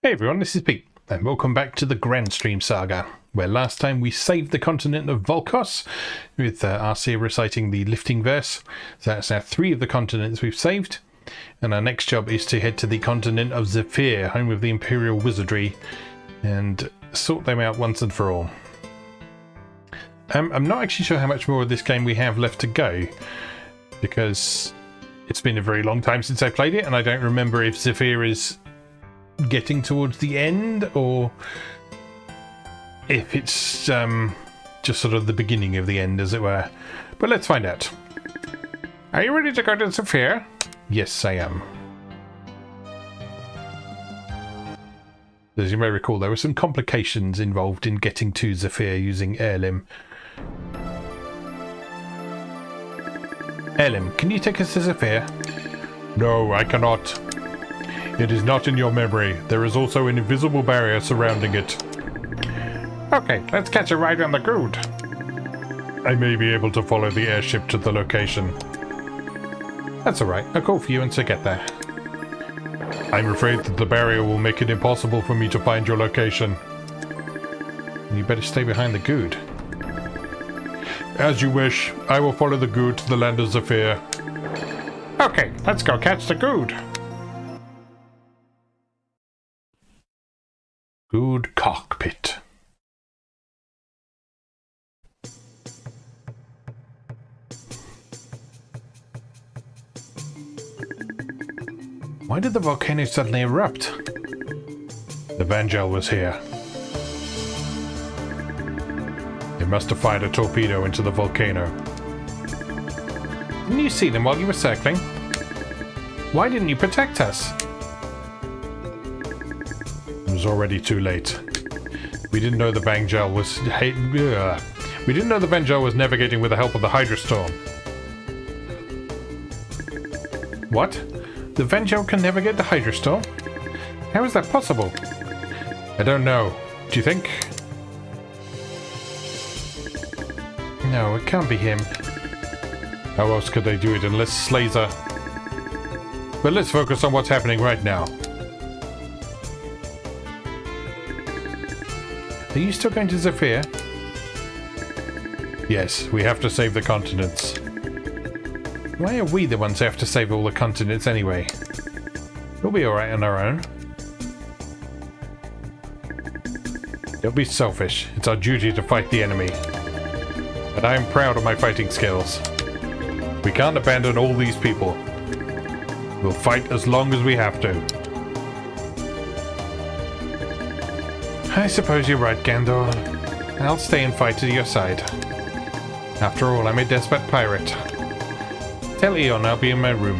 Hey everyone, this is Pete, and welcome back to the GRANSTREAM SAGA, where last time we saved the continent of Volkos, with Arcia reciting the lifting verse. So that's now 3 of the continents we've saved, and our next job is to head to the continent of Zephyr, home of the Imperial Wizardry, and sort them out once and for all. I'm not actually sure how much more of this game we have left to go, because it's been a very long time since I played it, and I don't remember if Zephyr is getting towards the end or if it's just sort of the beginning of the end, as it were. But let's find out. Are you ready to go to Zephyr? Yes, I am. As you may recall, there were some complications involved in getting to Zephyr using Heirloom. Heirloom, can you take us to Zephyr? No, I cannot. It is not in your memory. There is also an invisible barrier surrounding it. Okay, let's catch a ride on the Gude. I may be able to follow the airship to the location. That's alright. I'll call for you once I get there. I'm afraid that the barrier will make it impossible for me to find your location. You better stay behind the Gude. As you wish. I will follow the Gude to the land of Zephyr. Okay, let's go catch the Gude. Gude cockpit. Why did the volcano suddenly erupt? The Vangel was here. They must have fired a torpedo into the volcano. Didn't you see them while you were circling? Why didn't you protect us? It was already too late. We didn't know the Vangel was we didn't know the Vangel was navigating with the help of the Hydrostorm. What? The Vangel can navigate the Hydrostorm? How is that possible? I don't know. Do you think? No, it can't be him. How else could they do it unless Slazer? But let's focus on what's happening right now. Are you still going to Zephyr? Yes, we have to save the continents. Why are we the ones who have to save all the continents anyway? We'll be alright on our own. Don't be selfish. It's our duty to fight the enemy. And I am proud of my fighting skills. We can't abandon all these people. We'll fight as long as we have to. I suppose you're right, Gandor. I'll stay and fight at your side. After all, I'm a despot pirate. Tell Eon I'll be in my room.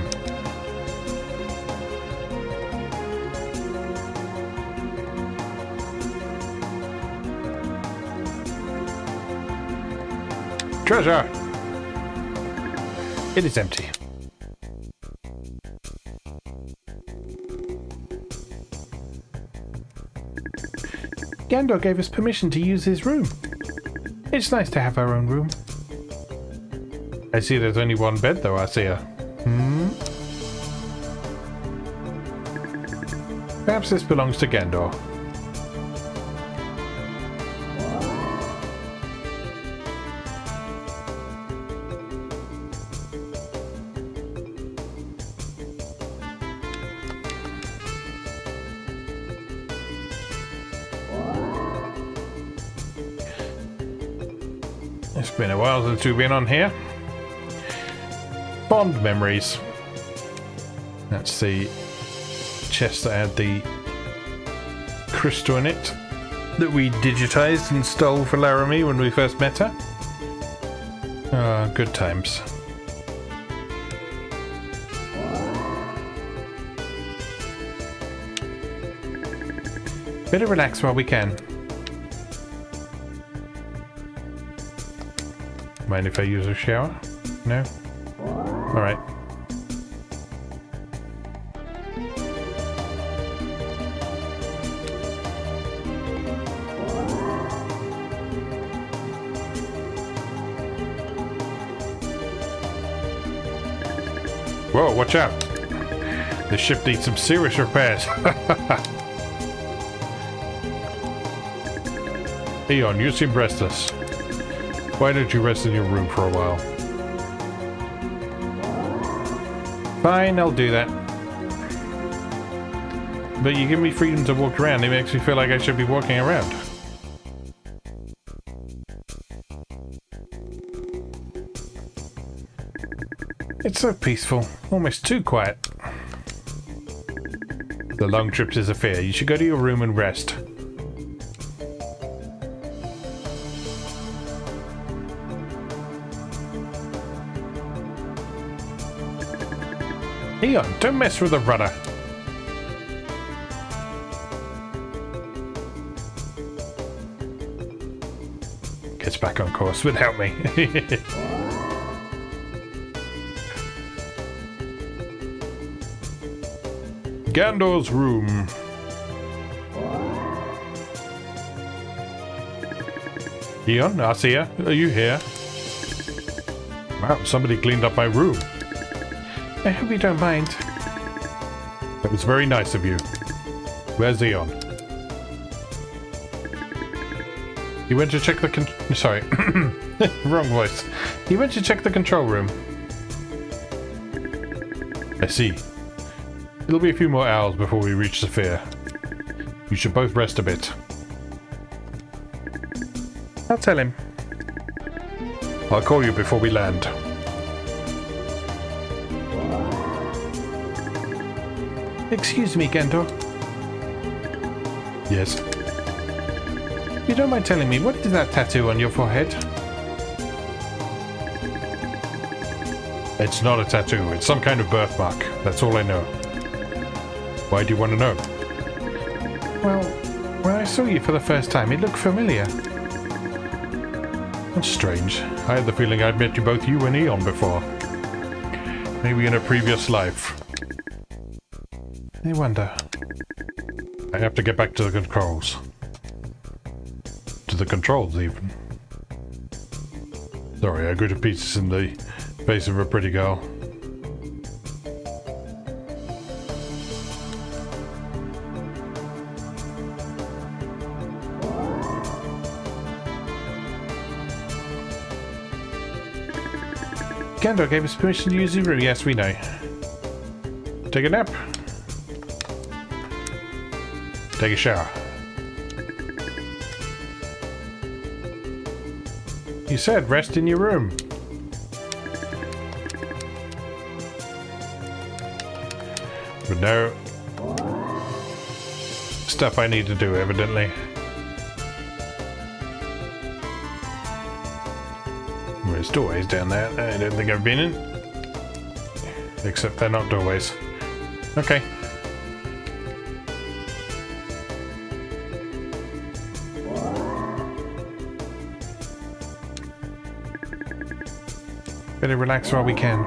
Treasure! It is empty. Gandor gave us permission to use his room. It's nice to have our own room. I see there's only one bed though, Arcia. Perhaps this belongs to Gandor. It's been a while since we've been on here. Bond memories. That's the chest that had the crystal in it that we digitized and stole for Laramie when we first met her. Ah, good times. Better relax while we can. Mind if I use a shower? No? Alright. Whoa, watch out! This ship needs some serious repairs. Eon, you seem restless. Why don't you rest in your room for a while? Fine, I'll do that. But you give me freedom to walk around, it makes me feel like I should be walking around. It's so peaceful, almost too quiet. The long trips is a fear. You should go to your room and rest. Eon, don't mess with the rudder. Gets back on course without me. Gandor's room. Eon, Arcia, are you here? Wow, somebody cleaned up my room. I hope you don't mind. That was very nice of you. Where's Eon? He went to check the sorry. Wrong voice. He went to check the control room. I see. It'll be a few more hours before we reach Saphir. You should both rest a bit. I'll tell him. I'll call you before we land. Excuse me, Gandor. Yes? You don't mind telling me, what is that tattoo on your forehead? It's not a tattoo, it's some kind of birthmark. That's all I know. Why do you want to know? Well, when I saw you for the first time, it looked familiar. That's strange. I had the feeling I'd met you both, you and Eon, before. Maybe in a previous life. I wonder. I have to get back to the controls. To the controls, even. Sorry, I grew to pieces in the face of a pretty girl. Gandor gave us permission to use the room. Yes, we know. Take a nap. Take a shower. You said rest in your room. But no. Stuff I need to do, evidently. There's doorways down there. I don't think I've been in. Except they're not doorways. Okay. Better relax while we can.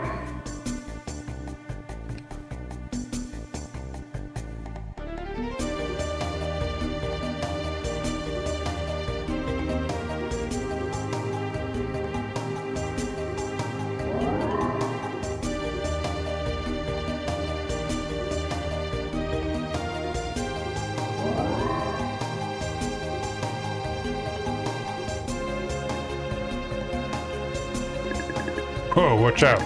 Oh, watch out.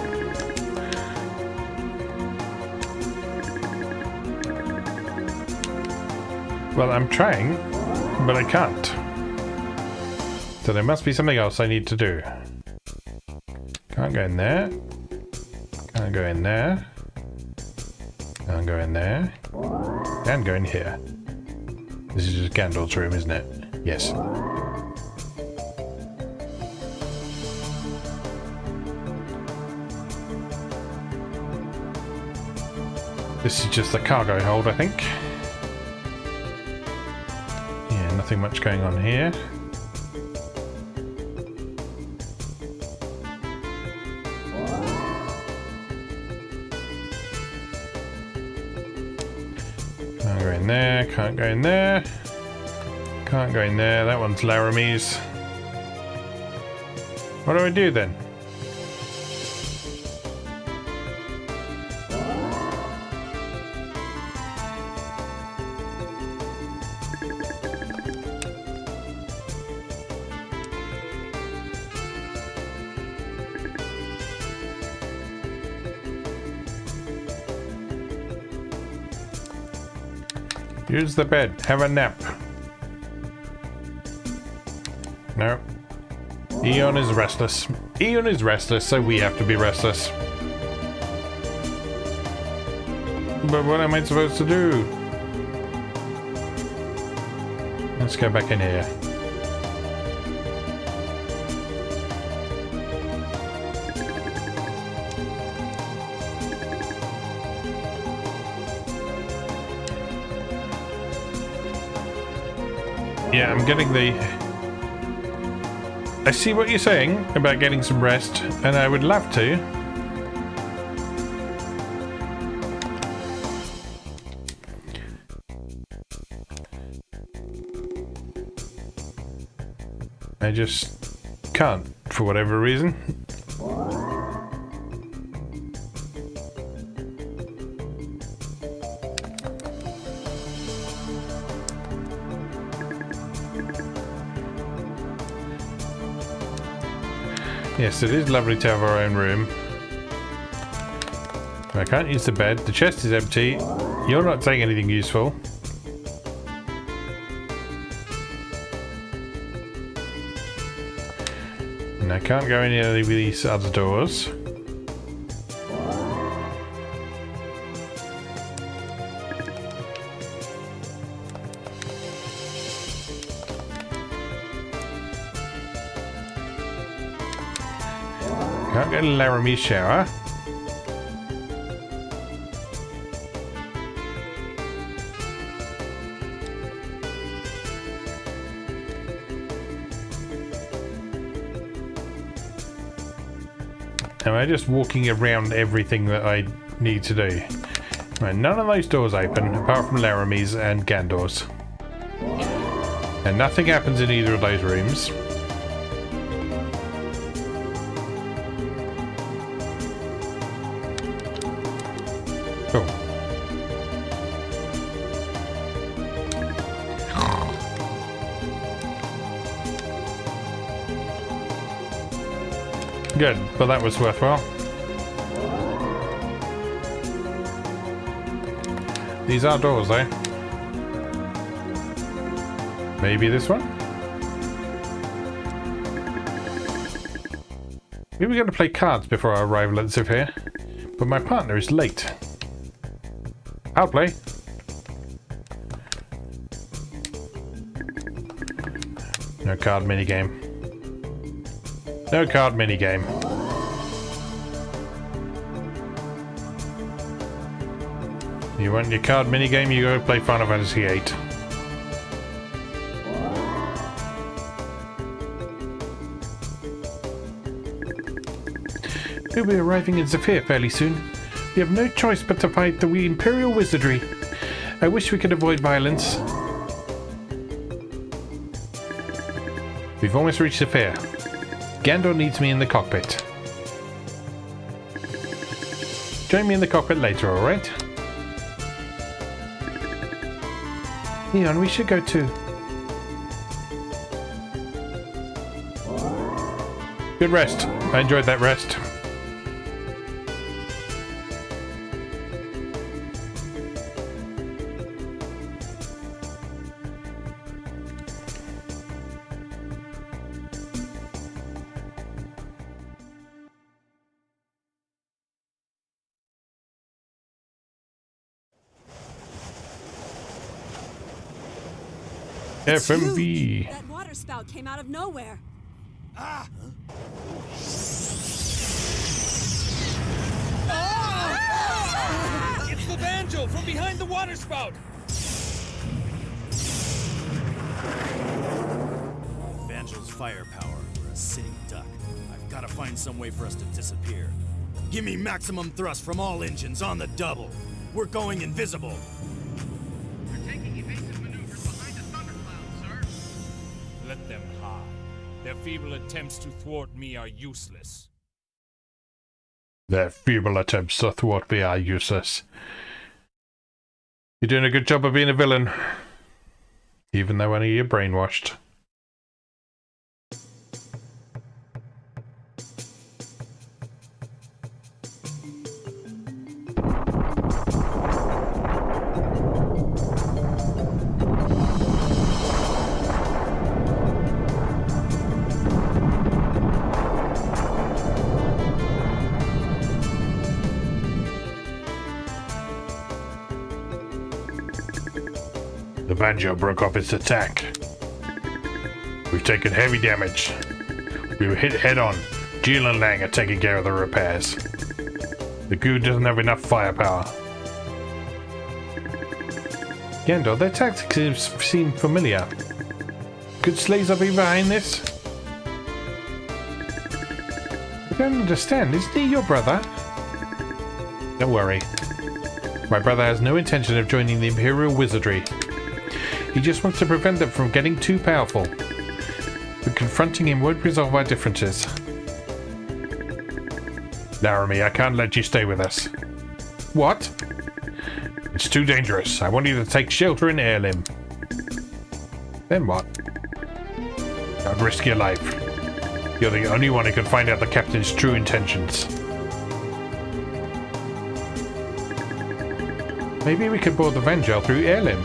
Well, I'm trying, but I can't. So there must be something else I need to do. Can't go in there. Can't go in there. Can't go in there. Can't go in here. This is just Gandalf's room, isn't it? Yes. This is just the cargo hold, I think. Yeah, nothing much going on here. Can't go in there, can't go in there. Can't go in there, that one's Laramie's. What do I do then? Use the bed. Have a nap. No. Eon is restless. Eon is restless, so we have to be restless. But what am I supposed to do? Let's go back in here. Yeah, I'm getting the... I see what you're saying about getting some rest, and I would love to. I just can't, for whatever reason. Yes, it is lovely to have our own room. I can't use the bed. The chest is empty. You're not saying anything useful. And I can't go in any of these other doors. Can't get a Laramie shower. Am I just walking around everything that I need to do? Right, none of those doors open, apart from Laramie's and Gandor's. And nothing happens in either of those rooms. Cool. Good, but that was worthwhile. These are doors, though. Maybe this one? We were going to play cards before our arrival at Zephyr, but my partner is late. I'll play. No card minigame. No card minigame. You want your card minigame, you go play Final Fantasy VIII. We'll be arriving in Zephyr fairly soon. We have no choice but to fight the Imperial Wizardry. I wish we could avoid violence. We've almost reached Zephyr. Gandor needs me in the cockpit. Join me in the cockpit later, alright? Leon, we should go too. Good rest. I enjoyed that rest. FMV. That water spout came out of nowhere. Ah! It's the Vangel from behind the water spout. Vangel's firepower. We're a sitting duck. I've got to find some way for us to disappear. Give me maximum thrust from all engines on the double. We're going invisible. Let them hide. Their feeble attempts to thwart me are useless. Their feeble attempts to thwart me are useless. You're doing a good job of being a villain. Even though only you're brainwashed. Vangel broke off its attack. We've taken heavy damage. We were hit head on. Jill and Lang are taking care of the repairs. The Gude doesn't have enough firepower. Gandor, their tactics seem familiar. Could Slazer be behind this? I don't understand. Isn't he your brother? Don't worry. My brother has no intention of joining the Imperial Wizardry. He just wants to prevent them from getting too powerful. But confronting him won't resolve our differences. Laramie, I can't let you stay with us. What? It's too dangerous. I want you to take shelter in Heirloom. Then what? I'd risk your life. You're the only one who can find out the captain's true intentions. Maybe we could board the Vangel through Heirloom.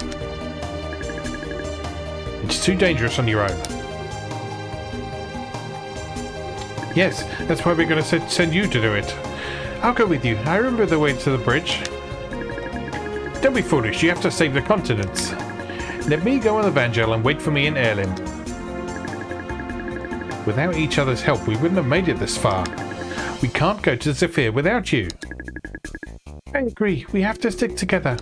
It's too dangerous on your own. Yes, that's why we're going to send you to do it. I'll go with you. I remember the way to the bridge. Don't be foolish. You have to save the continents. Let me go on the Vangel and wait for me in Heirloom. Without each other's help, we wouldn't have made it this far. We can't go to Zephyr without you. I agree. We have to stick together.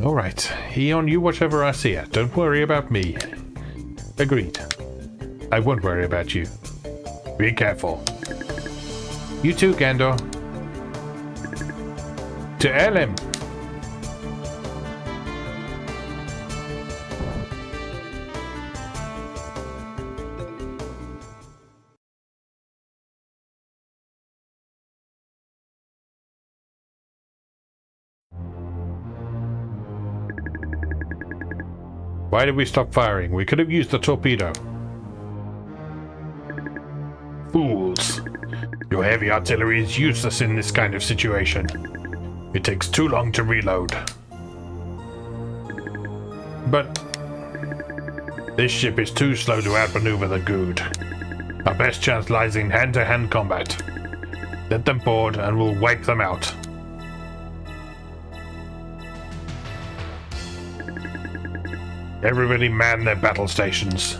Alright. Eon, you watch over Arcia. Don't worry about me. Agreed. I won't worry about you. Be careful. You too, Gandor. To Heirloom. Why did we stop firing? We could have used the torpedo. Fools. Your heavy artillery is useless in this kind of situation. It takes too long to reload. But this ship is too slow to outmaneuver the Gude. Our best chance lies in hand-to-hand combat. Let them board and we'll wipe them out. Everybody man their battle stations.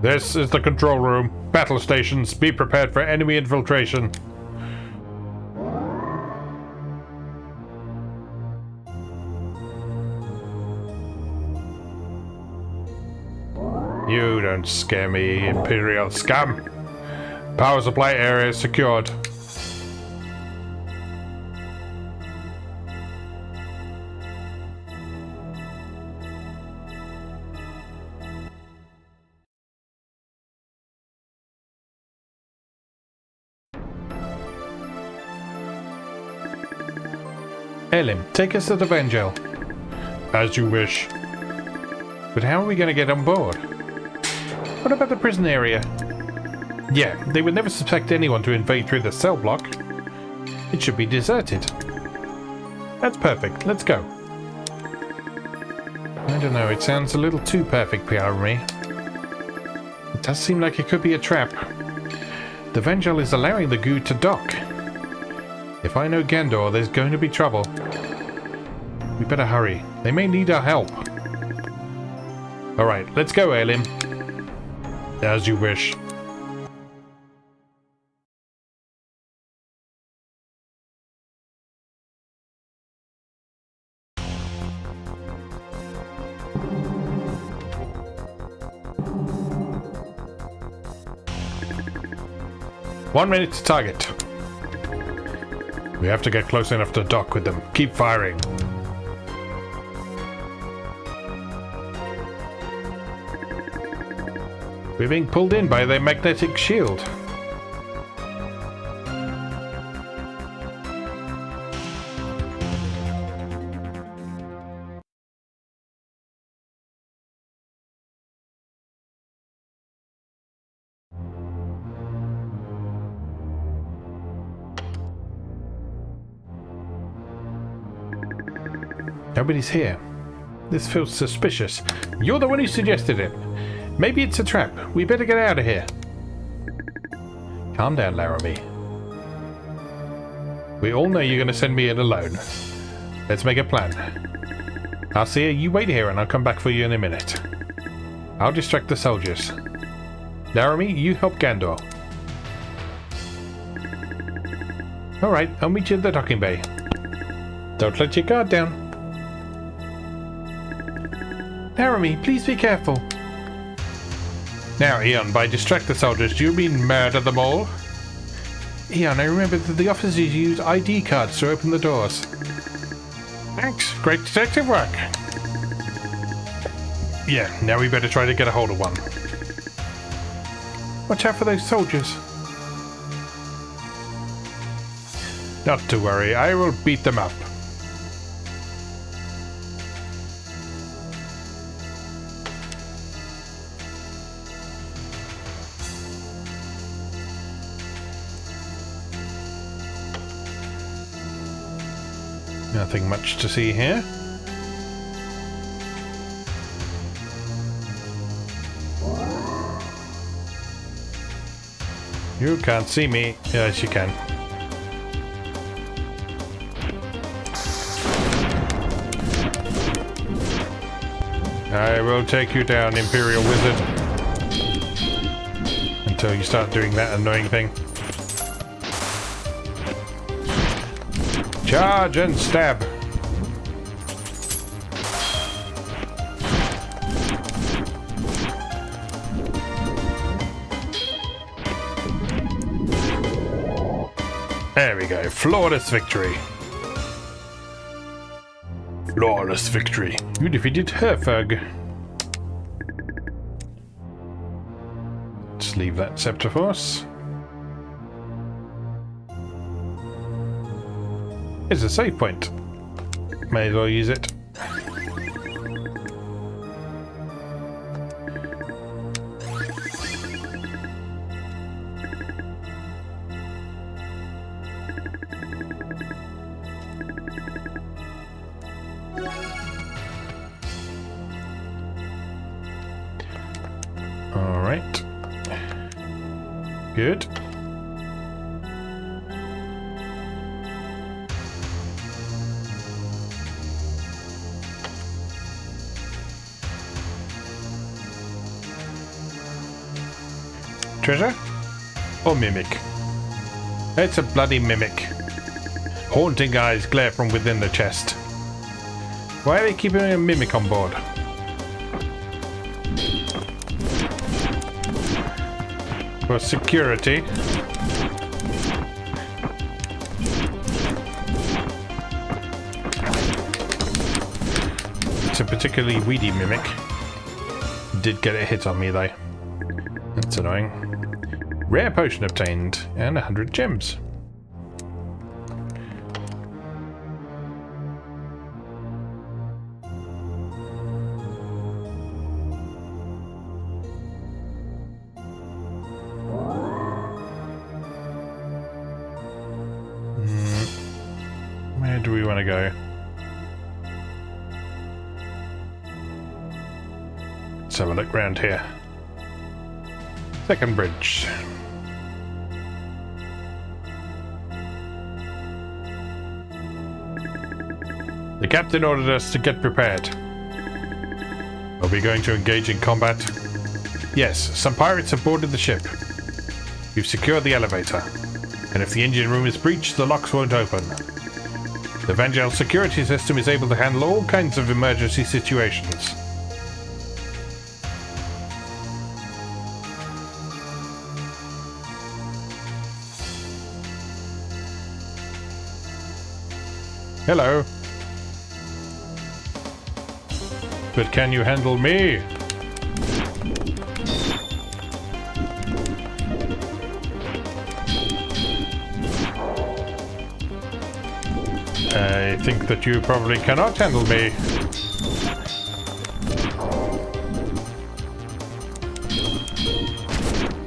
This is the control room. Battle stations, be prepared for enemy infiltration. You don't scare me, Imperial scum. Power supply area is secured. Elim, take us to the Vangel. As you wish. But how are we going to get on board? What about the prison area? Yeah, they would never suspect anyone to invade through the cell block. It should be deserted. That's perfect. Let's go. I don't know. It sounds a little too perfect for me. It does seem like it could be a trap. The Vangel is allowing the Gude to dock. If I know Gandor, there's going to be trouble. We better hurry. They may need our help. Alright, let's go, Elim. As you wish. One minute to target. We have to get close enough to dock with them. Keep firing. We're being pulled in by their magnetic shield. Nobody's here. This feels suspicious. You're the one who suggested it. Maybe it's a trap. We better get out of here. Calm down, Laramie. We all know you're going to send me in alone. Let's make a plan. I'll see you. You wait here and I'll come back for you in a minute. I'll distract the soldiers. Laramie, you help Gandor. Alright, I'll meet you at the docking bay. Don't let your guard down. Laramie, please be careful. Now, Eon, by distract the soldiers, do you mean murder them all? Eon, I remember that the officers use ID cards to open the doors. Thanks, great detective work. Yeah, now we better try to get a hold of one. Watch out for those soldiers. Not to worry, I will beat them up. Nothing much to see here. You can't see me. Yes, you can. I will take you down, Imperial Wizard. Until you start doing that annoying thing. Charge and stab. There we go. Flawless victory. Flawless victory. You defeated Herfug. Let's leave that scepter for us. It's a save point. May as well use it. All right. Good. Treasure? Or mimic? It's a bloody mimic. Haunting eyes glare from within the chest. Why are they keeping a mimic on board? For security. It's a particularly weedy mimic. Did get a hit on me though. That's annoying. Rare potion obtained and 100 gems. Where do we want to go? Let's have a look round here. Second bridge. The captain ordered us to get prepared. Are we going to engage in combat? Yes, some pirates have boarded the ship. We've secured the elevator. And if the engine room is breached, the locks won't open. The Vangel security system is able to handle all kinds of emergency situations. Hello. But can you handle me? I think that you probably cannot handle me.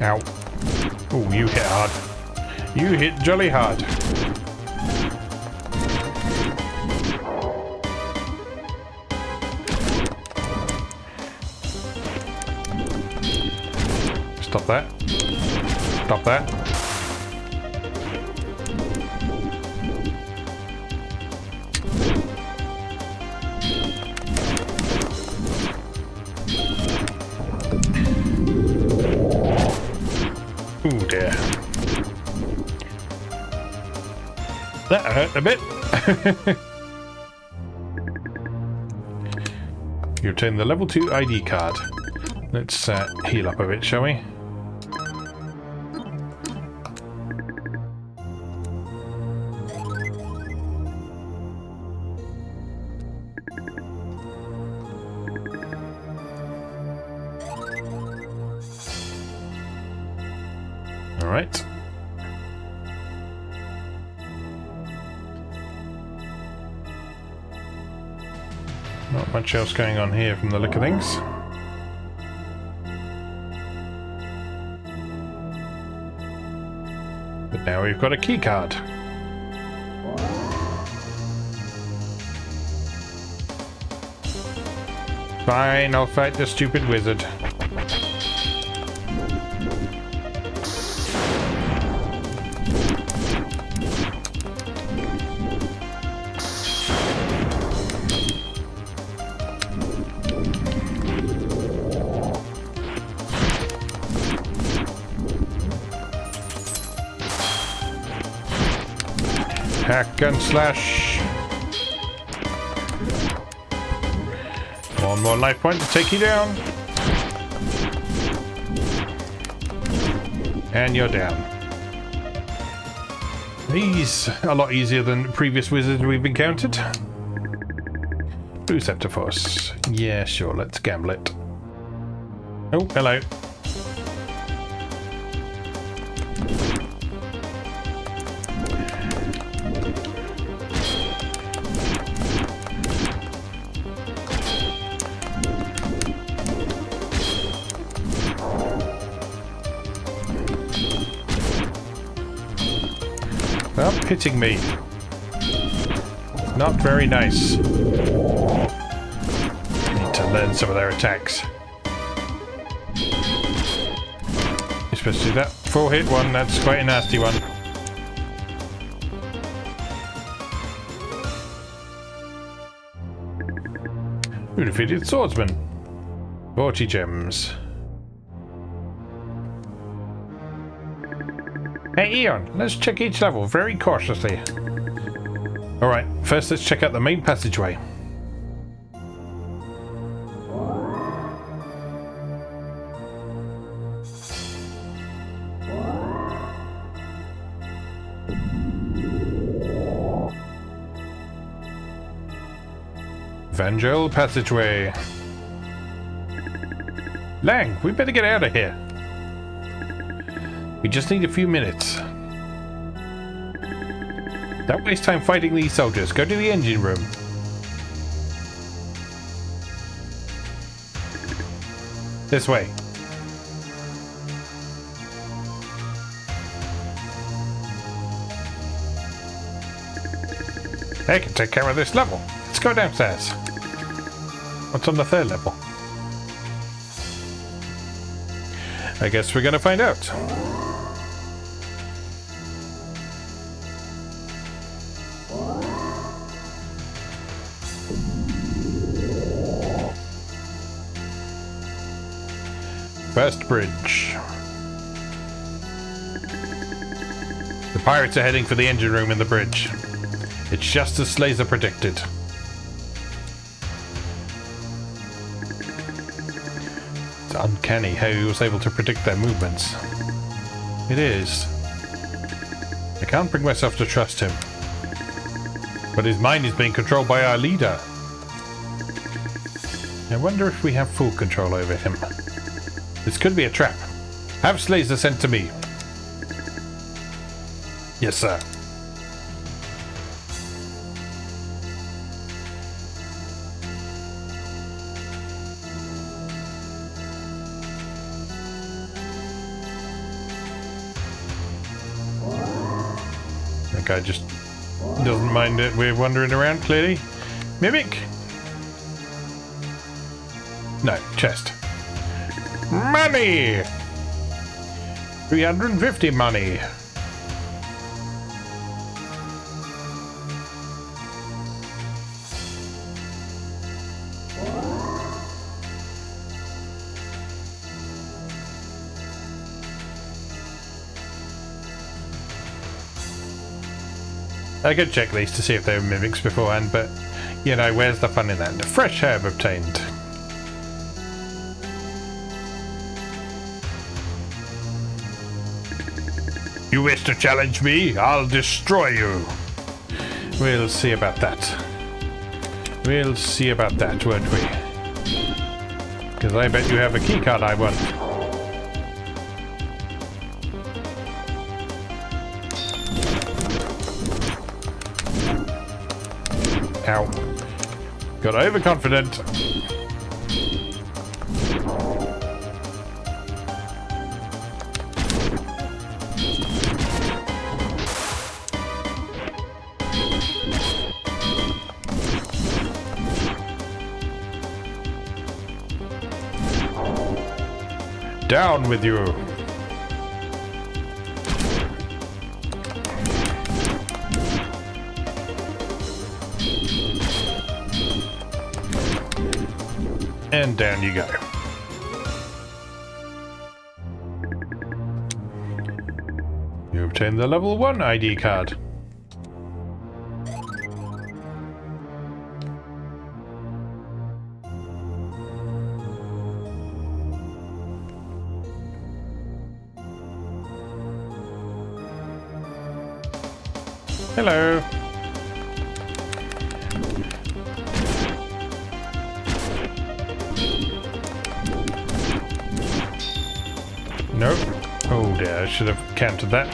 Ow. Oh, you hit hard. You hit jolly hard. Stop that. Stop that. Ooh dear. That hurt a bit. You obtain the level 2 ID card. Let's heal up a bit, shall we? All right. Not much else going on here from the look of things. But now we've got a key card. Fine, I'll fight the stupid wizard. Hack and slash. One more life point to take you down. And you're down. These are a lot easier than previous wizards we've encountered. Blue Scepter Force. Yeah, sure, let's gamble it. Oh, hello. Stop hitting me. Not very nice. Need to learn some of their attacks. Especially that 4-hit one, that's quite a nasty one. Who defeated Swordsman? 40 gems. Hey Eon, let's check each level very cautiously. Alright, first let's check out the main passageway. Vangel passageway. Lang, we better get out of here. We just need a few minutes. Don't waste time fighting these soldiers. Go to the engine room. This way. I can take care of this level. Let's go downstairs. What's on the third level? I guess we're gonna find out. First bridge. The pirates are heading for the engine room in the bridge. It's just as Slazer predicted. It's uncanny how he was able to predict their movements. It is. I can't bring myself to trust him. But his mind is being controlled by our leader. I wonder if we have full control over him. This could be a trap. Have Slazer sent to me. Yes, sir. That guy just doesn't mind it. We're wandering around, clearly. Mimic? No, chest. Money! 350 money. I could check these to see if they were mimics beforehand, but, you know, where's the fun in that? The fresh herb obtained. You wish to challenge me? I'll destroy you. We'll see about that. We'll see about that, won't we? Because I bet you have a keycard I want. Ow. Got overconfident. Down with you. And down you go. You obtain the level 1 ID card. Hello. Nope. Oh dear, I should have counted that.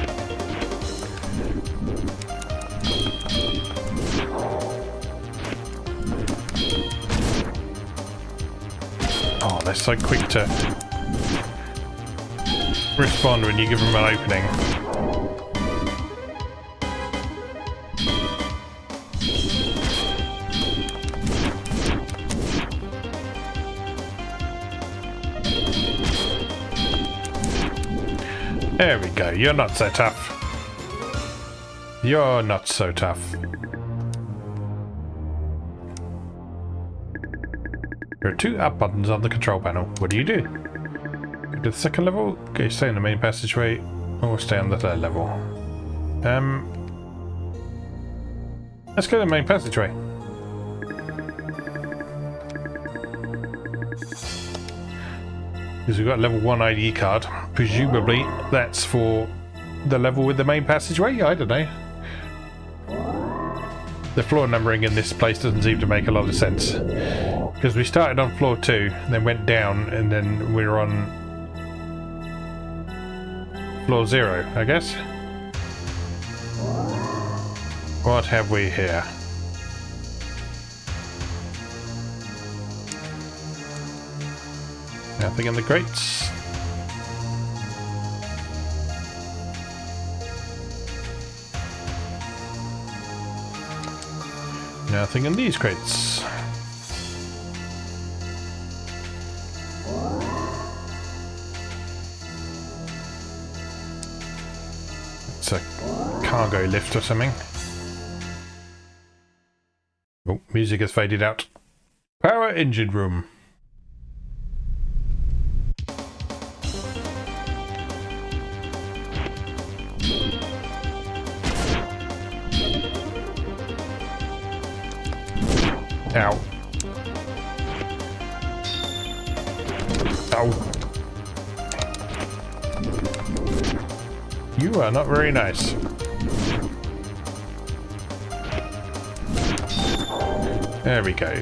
Oh, they're so quick to respond when you give them an opening. There we go, you're not so tough. You're not so tough. There are 2 up buttons on the control panel. What do? Go to the second level, okay, stay in the main passageway, or stay on the 3rd level. Let's go to the main passageway. Because we've got a level 1 ID card. Presumably that's for the level with the main passageway? I don't know. The floor numbering in this place doesn't seem to make a lot of sense. Because we started on floor 2, then went down, and then we're on floor 0, I guess. What have we here? Nothing in the crates. Nothing in these crates. It's a cargo lift or something. Oh, music has faded out. Power engine room. Ow. Ow. You are not very nice. There we go.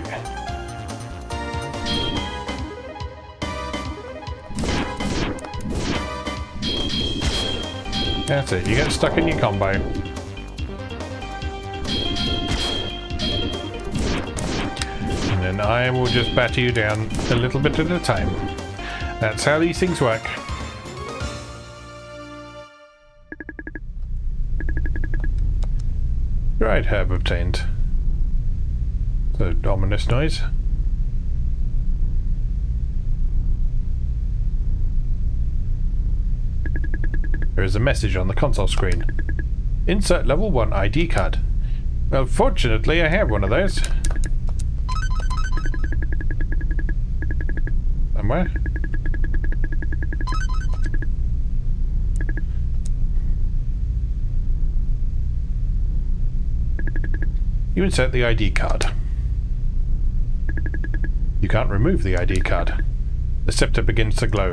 That's it, you get stuck in your combo. And I will just batter you down a little bit at a time. That's how these things work. Right, herb obtained. The ominous noise. There is a message on the console screen. Insert level 1 ID card. Well, fortunately, I have one of those. Somewhere. You insert the ID card. You can't remove the ID card. The scepter begins to glow.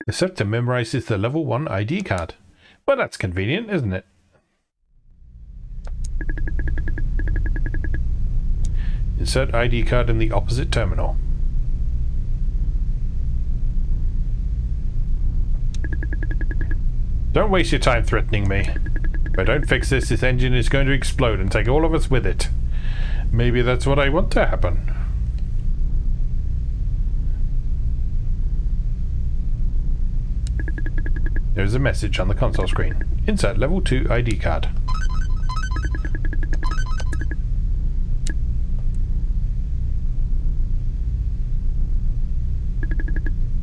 The scepter memorizes the level 1 ID card. Well, that's convenient, isn't it? Insert ID card in the opposite terminal. Don't waste your time threatening me. If I don't fix this, this engine is going to explode and take all of us with it. Maybe that's what I want to happen. There's a message on the console screen. Insert level 2 ID card.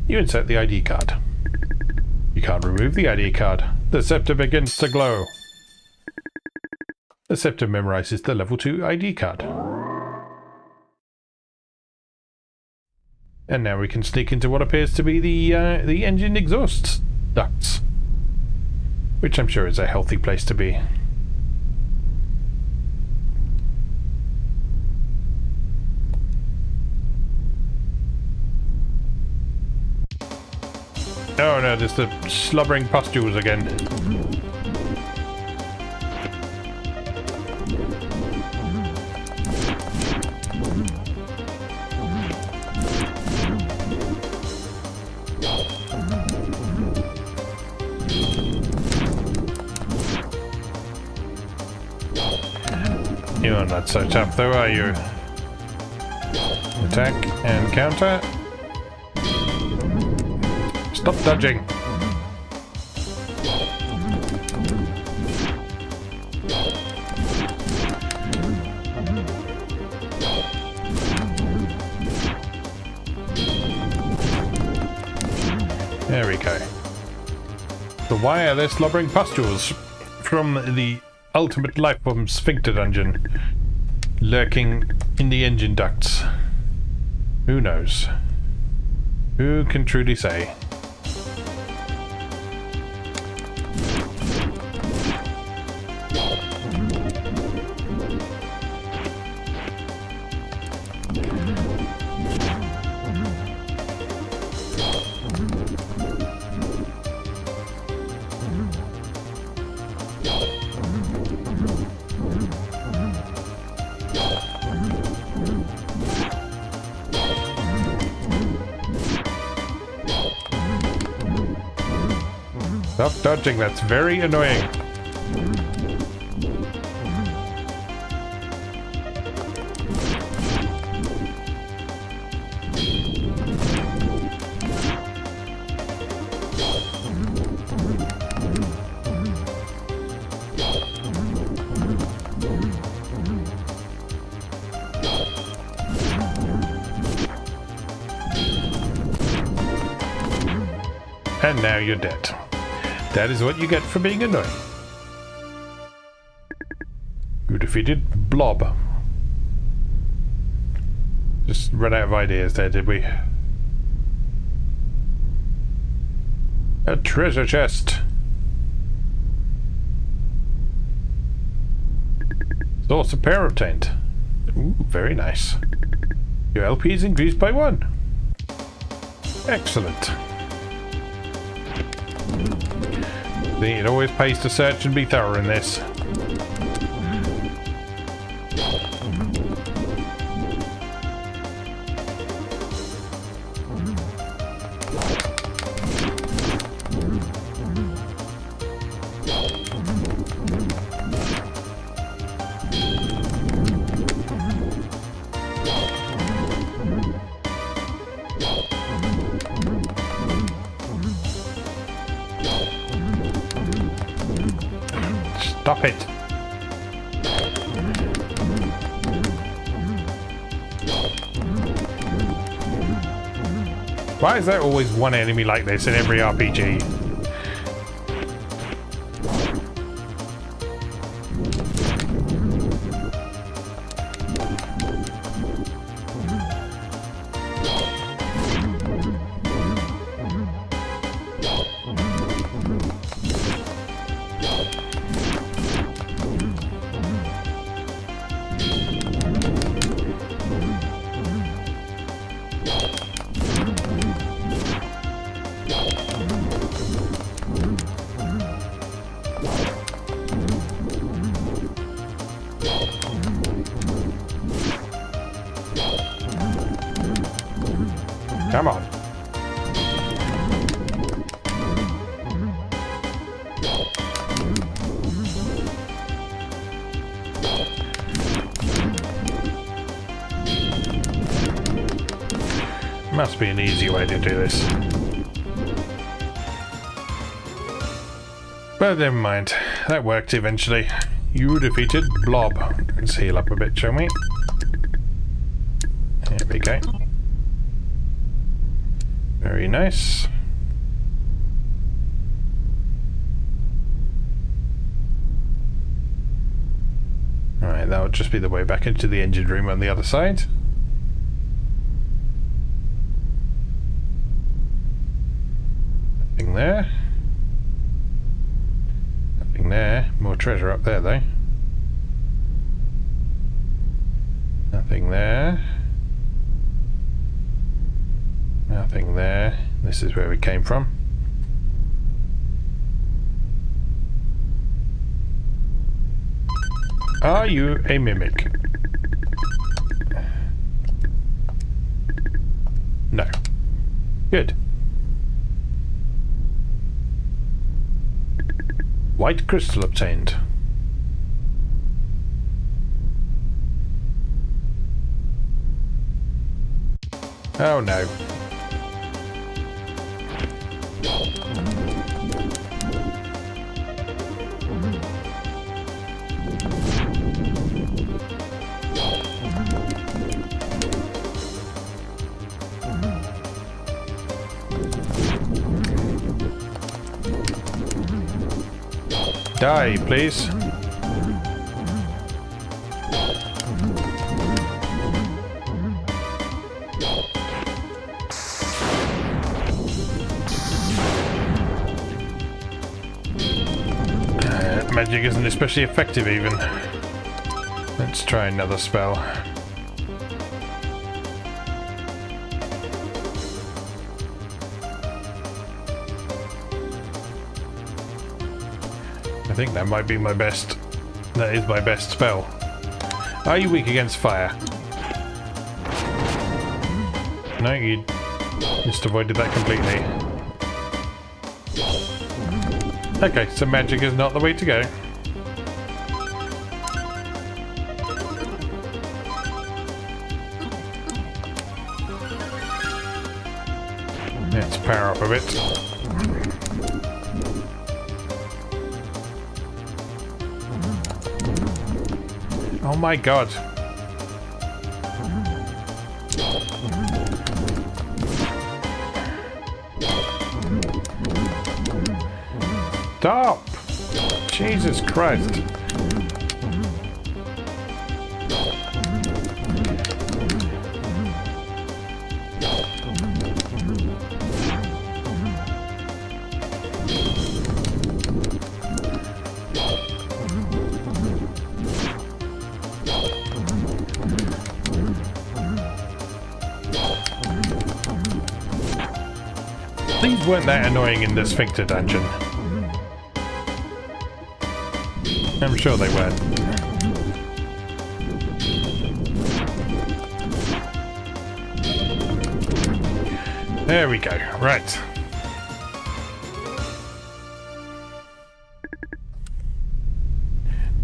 You insert the ID card. You can't remove the ID card. The scepter begins to glow. The scepter memorizes the level 2 ID card. And now we can sneak into what appears to be the engine exhaust ducts, which I'm sure is a healthy place to be. Oh no, there's the slobbering pustules again. You're not so tough though, are you? Attack and counter. Stop dodging. There we go. So why are there slobbering pustules from the ultimate life bomb sphincter dungeon lurking in the engine ducts? Who knows? Who can truly say? Stop dodging, that's very annoying. And now you're dead. That is what you get for being annoying. You defeated Blob. Just ran out of ideas there, did we? A treasure chest. Source of power obtained. Ooh, very nice. Your LP is increased by 1. Excellent. It always pays to search and be thorough in this. Stop it. Why is there always one enemy like this in every RPG? Come on. Must be an easy way to do this. But never mind. That worked eventually. You defeated Blob. Let's heal up a bit, shall we? There we go. Very nice. Alright, that would just be the way back into the engine room on the other side. Nothing there. Nothing there. More treasure up there though. Nothing there. Nothing there. This is where we came from. Are you a mimic? No. Good. White crystal obtained. Oh no. Die, please. Magic isn't especially effective even. Let's try another spell. I think that might be my best. That is my best spell. Are you weak against fire? No, you just avoided that completely. Okay, so magic is not the way to go. Let's power up a bit. Oh my god. Stop! Jesus Christ. These weren't that annoying in the Sphincter dungeon. I'm sure they weren't. There we go. Right.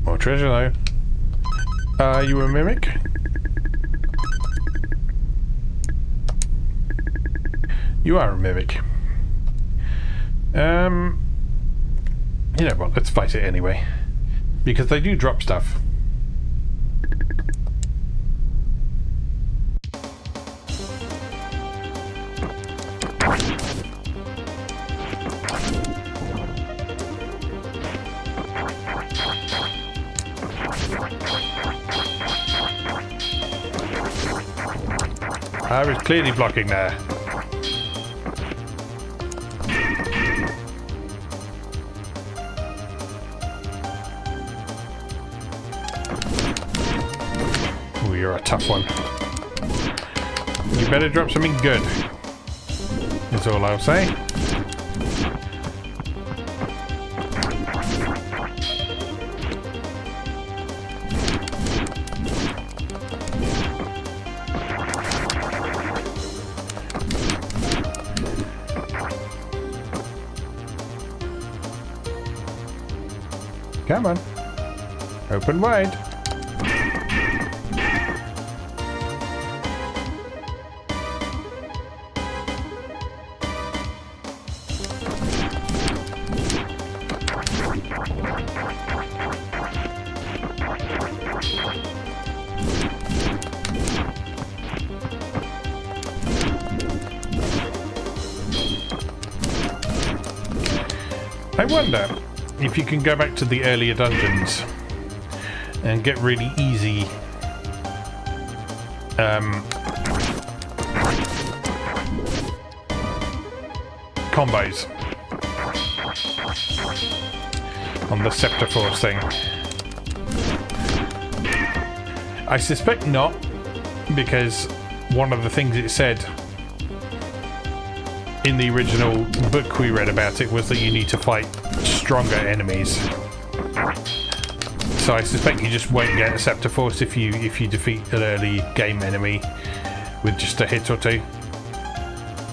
More treasure though. Are you a mimic? You are a mimic. You know what, let's fight it anyway. Because they do drop stuff. I was clearly blocking there. Ooh, you're a tough one. You better drop something good. That's all I'll say. Come on. Open wide. I wonder if you can go back to the earlier dungeons and get really easy combos on the Scepter Force thing. I suspect not, because one of the things it said in the original book we read about it was that you need to fight stronger enemies. So I suspect you just won't get a Scepter Force if you defeat an early game enemy with just a hit or two.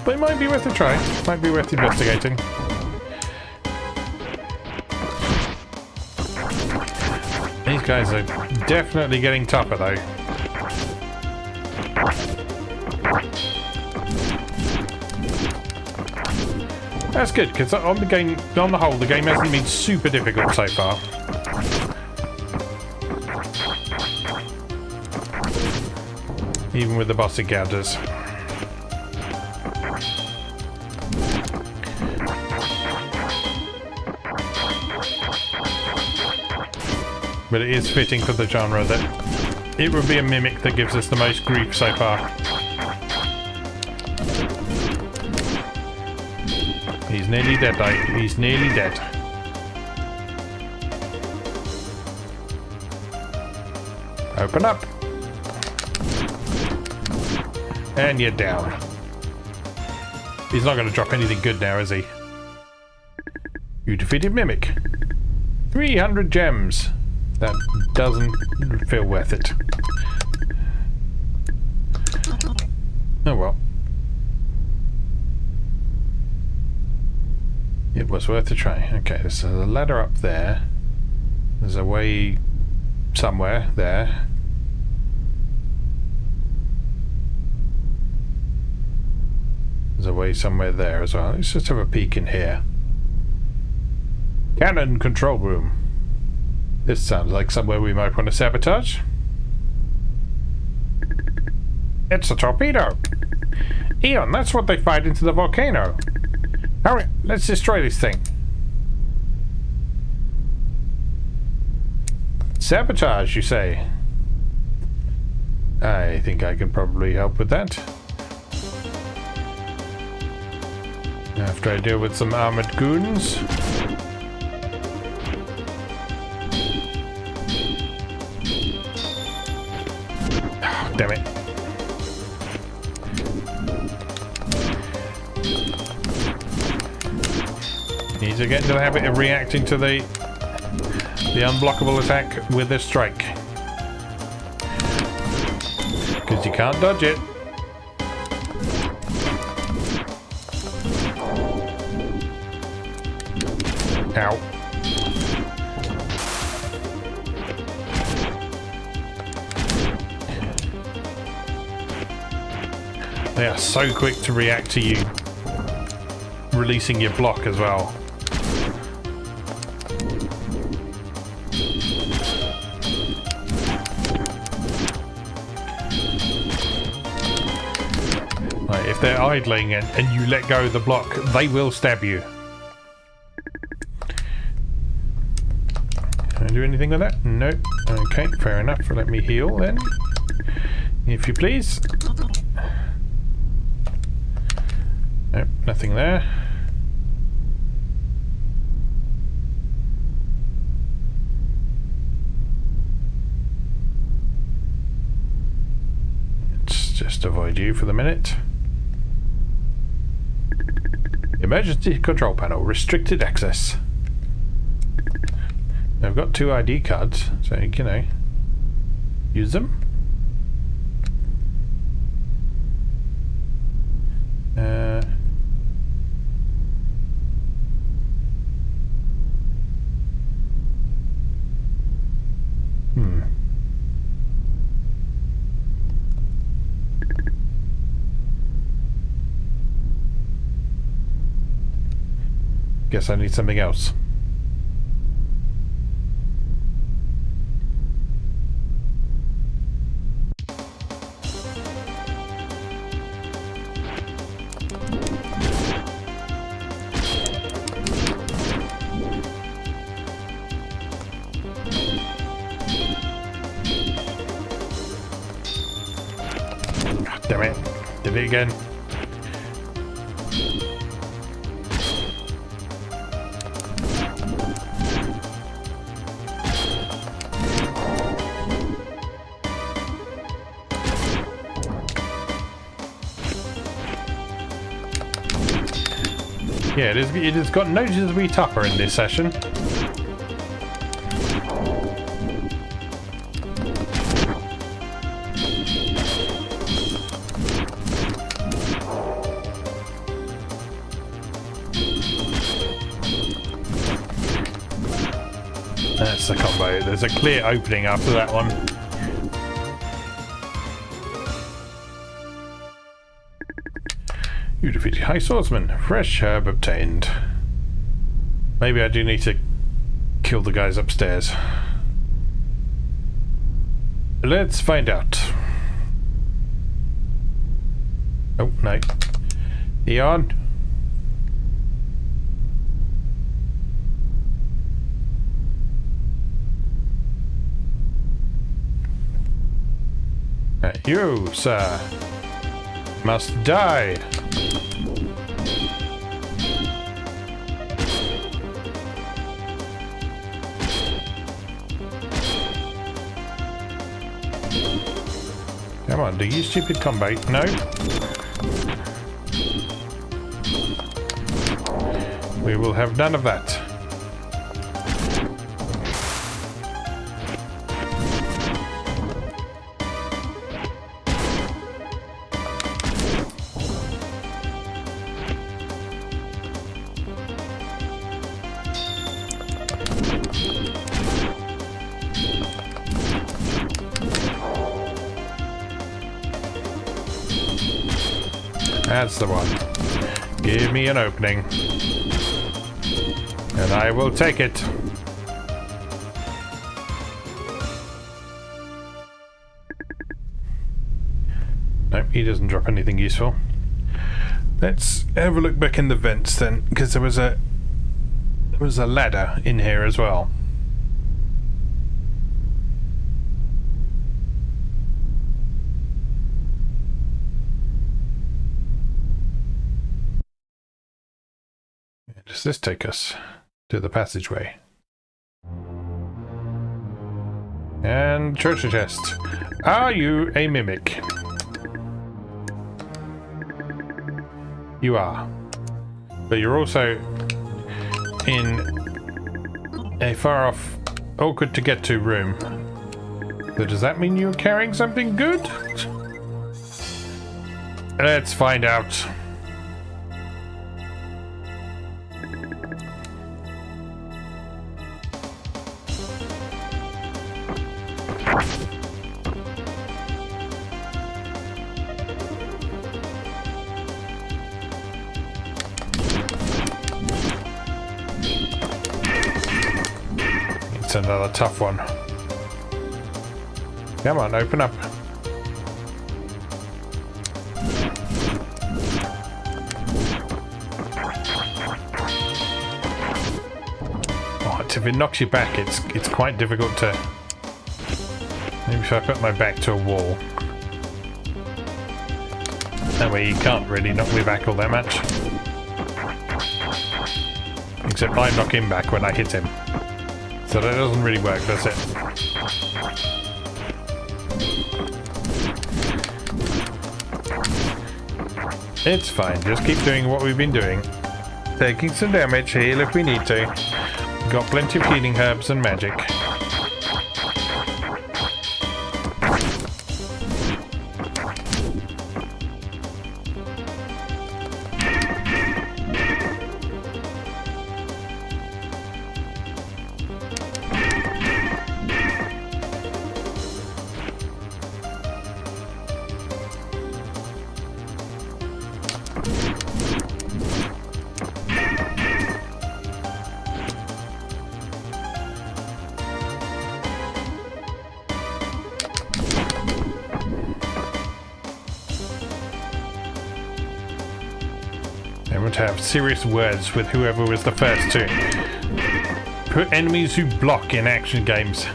But it might be worth a try. Might be worth investigating. These guys are definitely getting tougher though. That's good, because on the whole, the game hasn't been super difficult so far. Even with the boss encounters. But it is fitting for the genre that it would be a mimic that gives us the most grief so far. He's nearly dead though. He's nearly dead. Open up. And you're down. He's not going to drop anything good now, is he? You defeated Mimic. 300 gems. That doesn't feel worth it. Oh well. It was worth a try. Okay, there's a ladder up there. There's a way somewhere there. There's a way somewhere there as well. Let's just have a peek in here. Cannon control room. This sounds like somewhere we might want to sabotage. It's a torpedo. Eon, that's what they fired into the volcano. Hurry, let's destroy this thing. Sabotage, you say? I think I can probably help with that. After I deal with some armored goons. Oh, damn it. Need to get into the habit of reacting to the unblockable attack with a strike. Because you can't dodge it. Ow. They are so quick to react to you releasing your block as well. Like if they're idling and you let go of the block, they will stab you. Can I do anything with that? Nope. Okay, fair enough. Let me heal then, if you please. nothing there. Let's just avoid you for the minute. Emergency control panel, restricted access. I've got 2 ID cards, so you know, use them. Guess I need something else. Damn it. Did it again. Yeah, it has got noticeably tougher in this session. That's the combo. There's a clear opening after that one. You defeated High Swordsman. Fresh herb obtained. Maybe I do need to kill the guys upstairs. Let's find out. Oh, no. Eon? You, sir, must die. Come on, do you stupid combo? No. We will have none of that. That's the one. Give me an opening. And I will take it. Nope, he doesn't drop anything useful. Let's have a look back in the vents then, because there was a ladder in here as well. Does this take us to the passageway? And treasure chest. Are you a mimic? You are. But you're also in a far off, awkward to get to room. So does that mean you're carrying something good? Let's find out. Another tough one. Come on, open up. Oh, if it knocks you back, it's quite difficult to. Maybe if I put my back to a wall. That way you can't really knock me back all that much. Except I knock him back when I hit him. So that doesn't really work, does it? It's fine, just keep doing what we've been doing. Taking some damage, heal if we need to. Got plenty of healing herbs and magic. I want to have serious words with whoever was the first to put enemies who block in action games.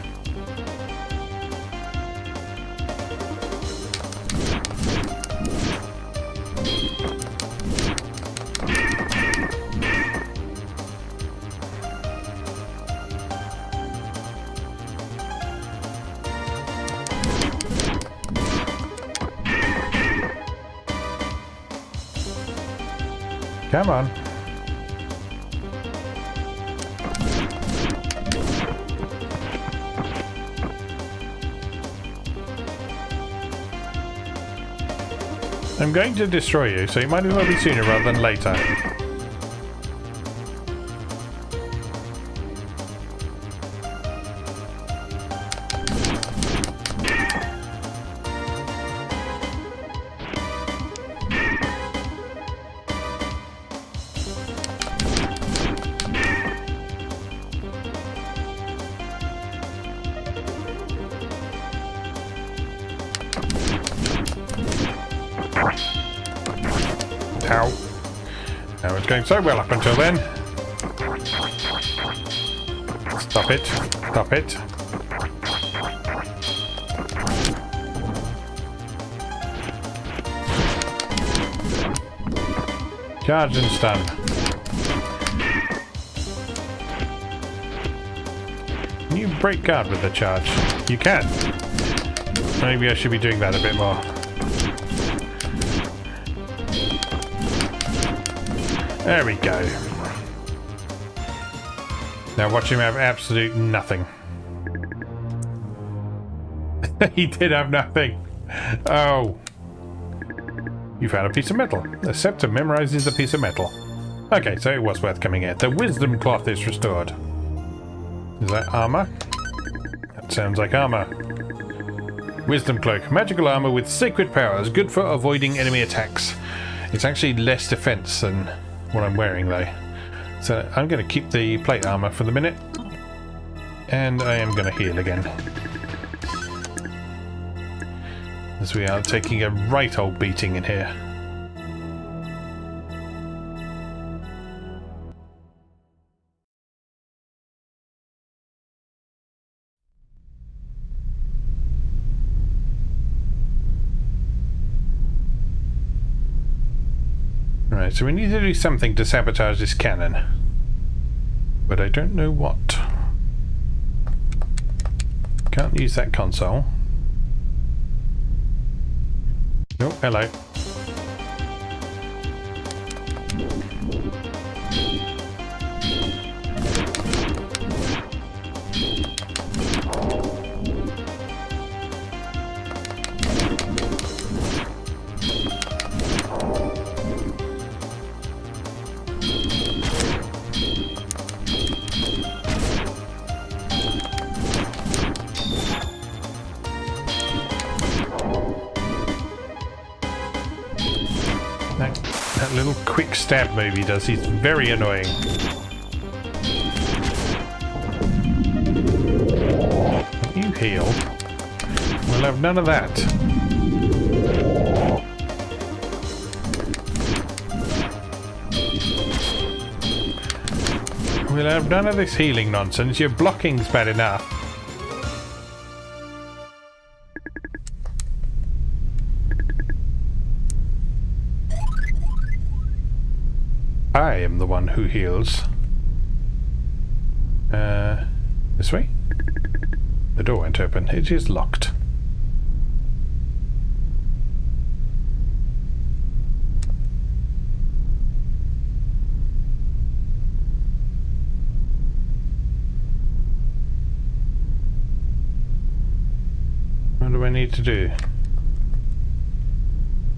Come on. I'm going to destroy you, so it might as well be sooner rather than later. Ow. That was going so well up until then. Stop it. Stop it. Charge and stun. Can you break guard with the charge? You can. Maybe I should be doing that a bit more. There we go. Now watch him have absolute nothing. He did have nothing. Oh. You found a piece of metal. The scepter memorizes the piece of metal. Okay, so it was worth coming at. The wisdom cloth is restored. Is that armor? That sounds like armor. Wisdom cloak. Magical armor with sacred powers. Good for avoiding enemy attacks. It's actually less defense than what I'm wearing though. So I'm going to keep the plate armor for the minute. And I am going to heal again. As we are taking a right old beating in here. Right, so we need to do something to sabotage this cannon. But I don't know what. Can't use that console. Oh, hello. That little quick stab move he does, he's very annoying. You heal. We'll have none of that. We'll have none of this healing nonsense. Your blocking's bad enough. I am the one who heals. This way? The door won't open. It is locked. What do I need to do?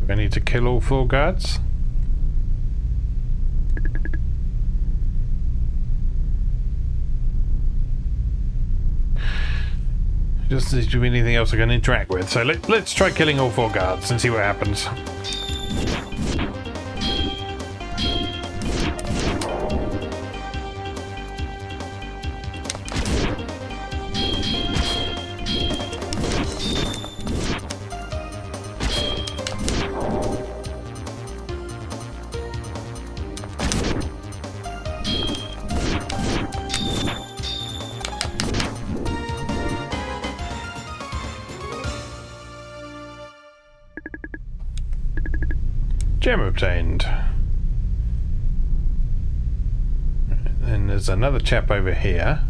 Do I need to kill all 4 guards? Just seems to be anything else I can interact with. So let's try killing all 4 guards and see what happens. Gem obtained. Then there's another chap over here.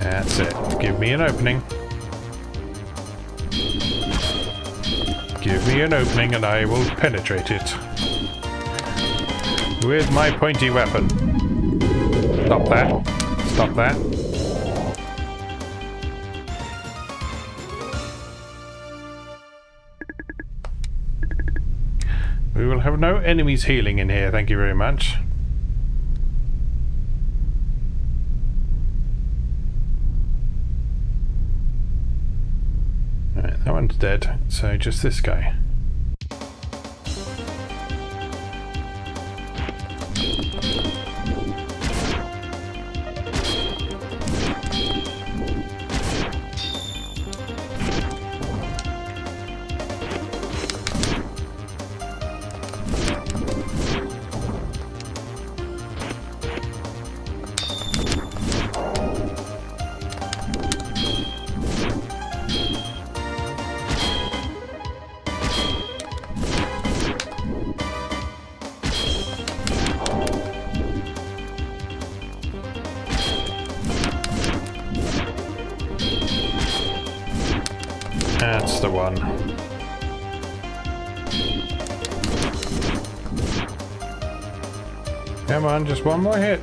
That's it. Give me an opening. Give me an opening and I will penetrate it with my pointy weapon. Stop that. Stop that. We will have no enemies healing in here, thank you very much. That one's dead, so just this guy. That's the one. Come on, just one more hit.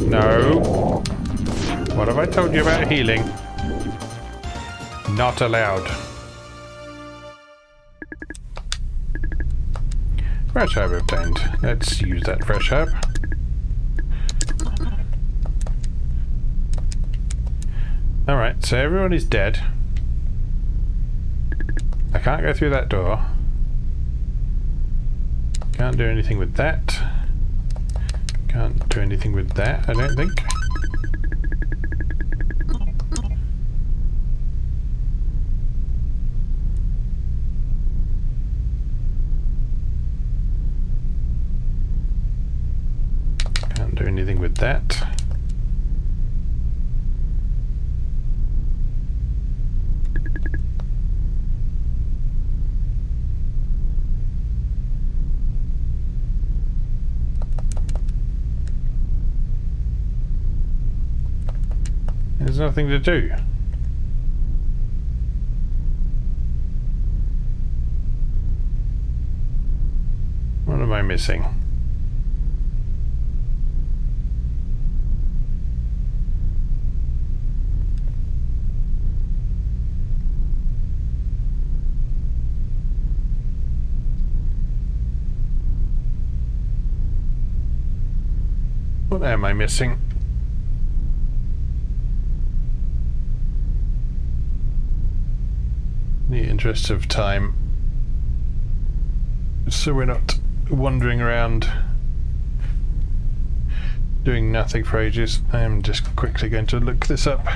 No. What have I told you about healing? Not allowed. Fresh herb obtained. Let's use that fresh herb. Alright, so everyone is dead. I can't go through that door. Can't do anything with that. Can't do anything with that, I don't think. Can't do anything with that. There's nothing to do. What am I missing? What am I missing? In the interest of time, so we're not wandering around doing nothing for ages, I am just quickly going to look this up.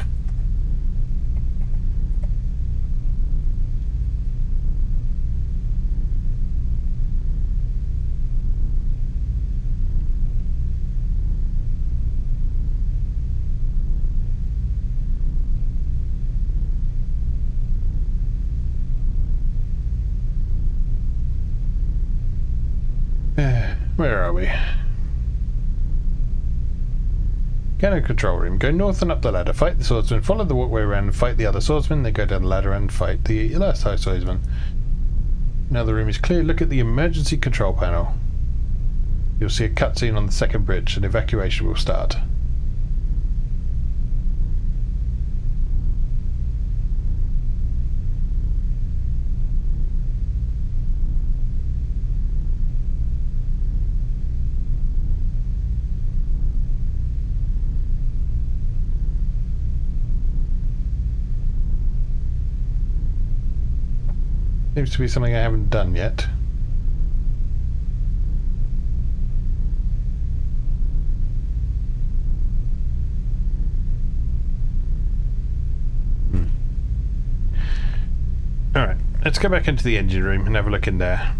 are we? Get a control room. Go north and up the ladder. Fight the swordsman. Follow the walkway around and fight the other swordsman. Then go down the ladder and fight the last swordsman. Now the room is clear. Look at the emergency control panel. You'll see a cutscene on the second bridge and evacuation will start. Seems to be something I haven't done yet. Alright, let's go back into the engine room and have a look in there.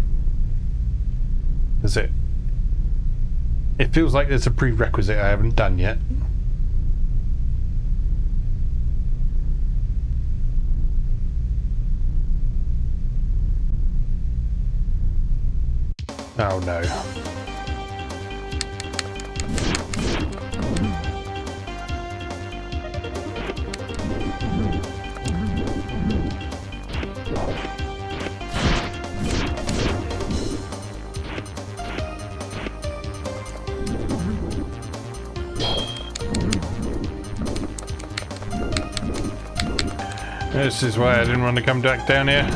Is it? It feels like there's a prerequisite I haven't done yet. Oh no. This is why I didn't want to come back down here.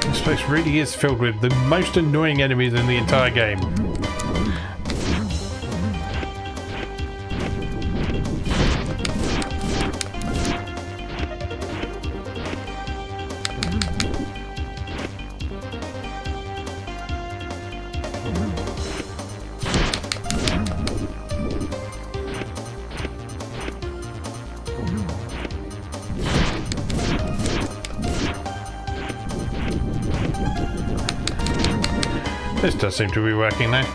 This place really is filled with the most annoying enemies in the entire game. This does seem to be working now.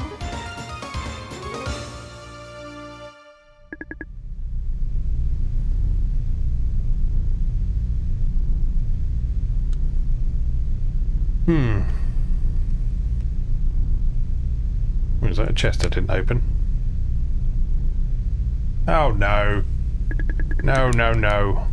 Was that a chest I didn't open? Oh no. No, no, no.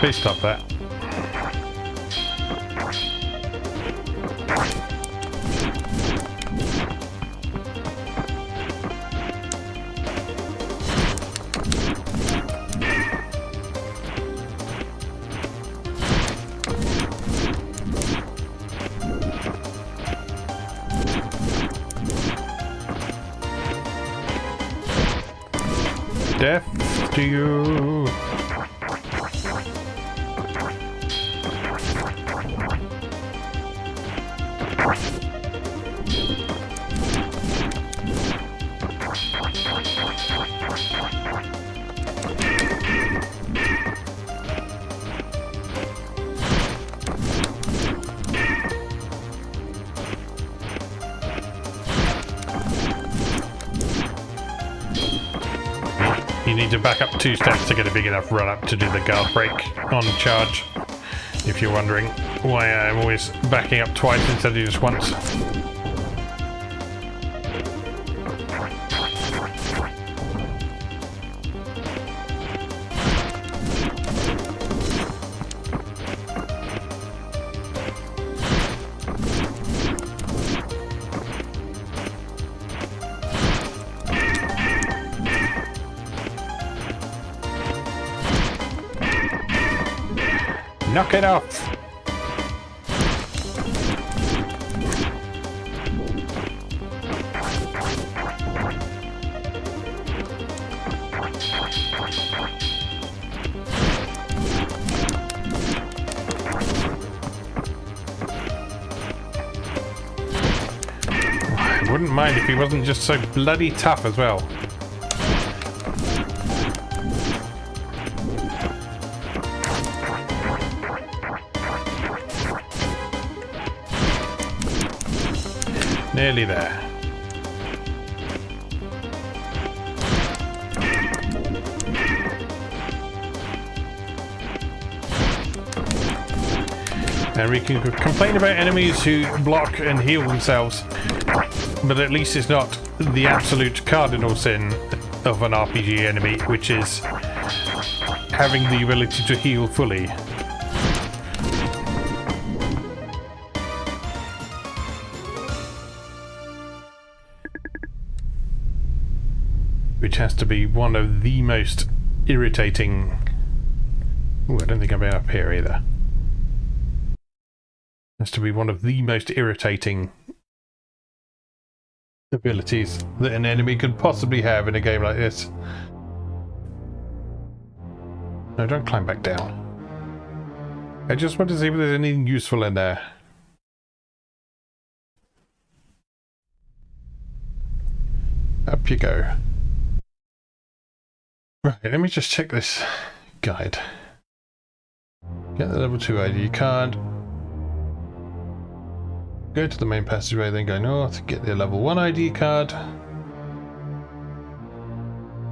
Please stop that. Death to you. You need to back up 2 steps to get a big enough run up to do the guard break on charge. If you're wondering why I'm always backing up twice instead of just once. Knock it off! I wouldn't mind if he wasn't just so bloody tough as well. Nearly there. And we can complain about enemies who block and heal themselves, but at least it's not the absolute cardinal sin of an RPG enemy, which is having the ability to heal fully. Which has to be one of the most irritating... Ooh, I don't think I've been up here either. Has to be one of the most irritating abilities that an enemy could possibly have in a game like this. No, don't climb back down. I just want to see if there's anything useful in there. Up you go. Right, let me just check this guide. Get the level 2 ID card. Go to the main passageway, then go north. Get the level 1 ID card.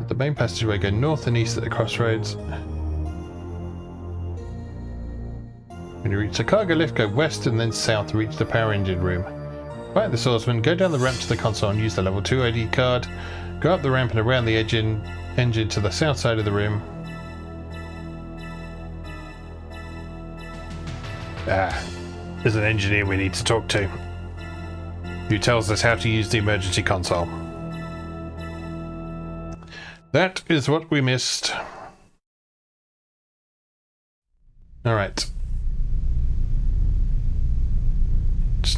At the main passageway, go north and east at the crossroads. When you reach the cargo lift, go west and then south to reach the power engine room. Fight the swordsman, go down the ramp to the console and use the level 2 ID card. Go up the ramp and around the engine to the south side of the room. There's an engineer we need to talk to, who tells us how to use the emergency console. That is what we missed. Alright.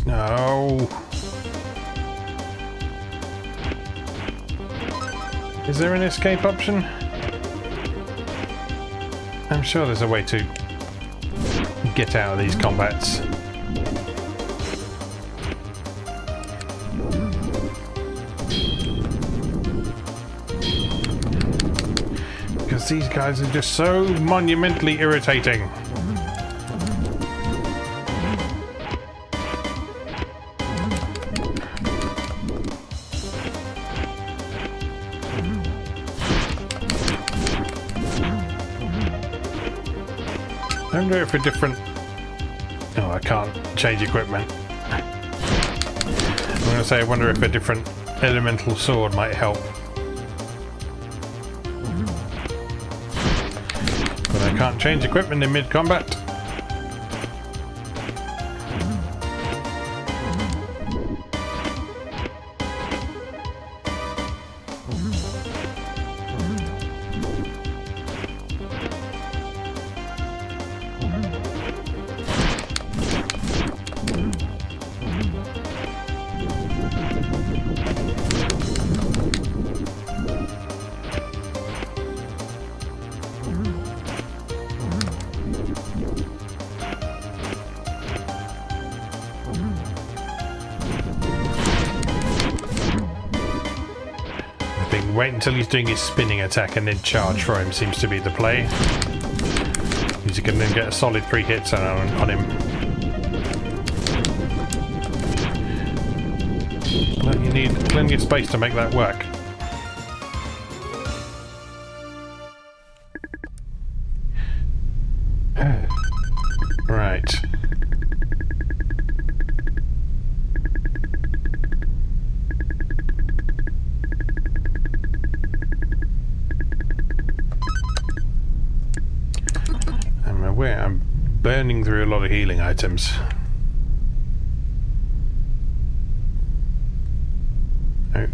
No. Is there an escape option? I'm sure there's a way to get out of these combats. Because these guys are just so monumentally irritating. I wonder if a different... Oh, I can't change equipment. I'm going to say I wonder if a different elemental sword might help. But I can't change equipment in mid-combat. Wait until he's doing his spinning attack and then charge for him seems to be the play. Because you can then get a solid 3 hits on him. But you need plenty of space to make that work. Right. I'm burning through a lot of healing items. No.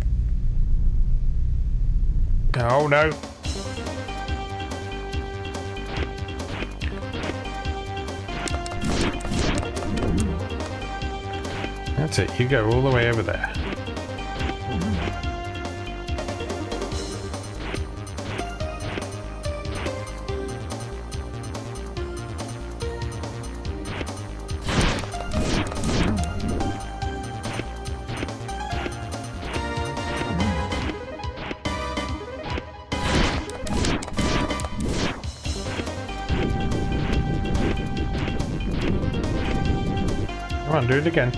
Oh no! That's it. You go all the way over there. Come on, do it again.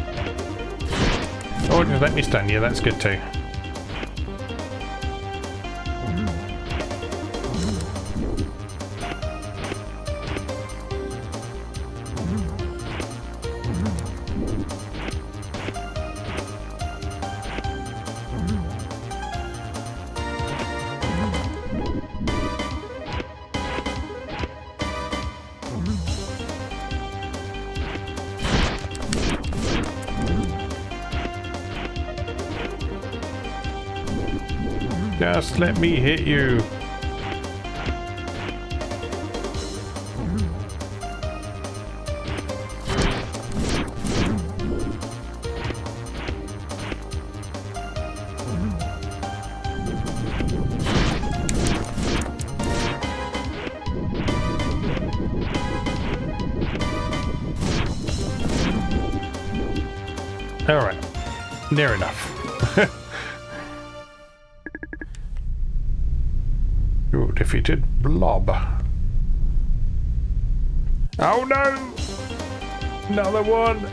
Oh, just let me stun you, that's good too. Just let me hit you. All right, near enough. You defeated Blob. Oh no! Another one!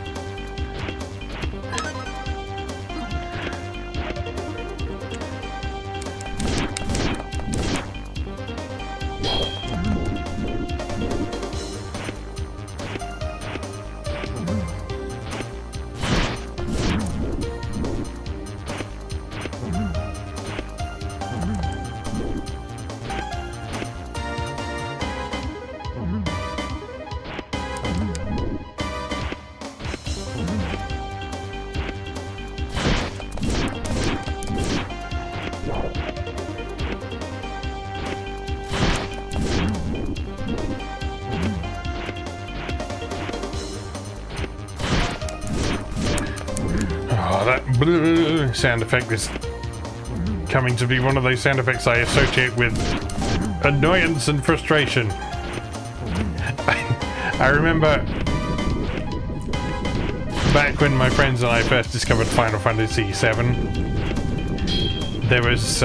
Sound effect is coming to be one of those sound effects I associate with annoyance and frustration. I remember back when my friends and I first discovered Final Fantasy VII, there was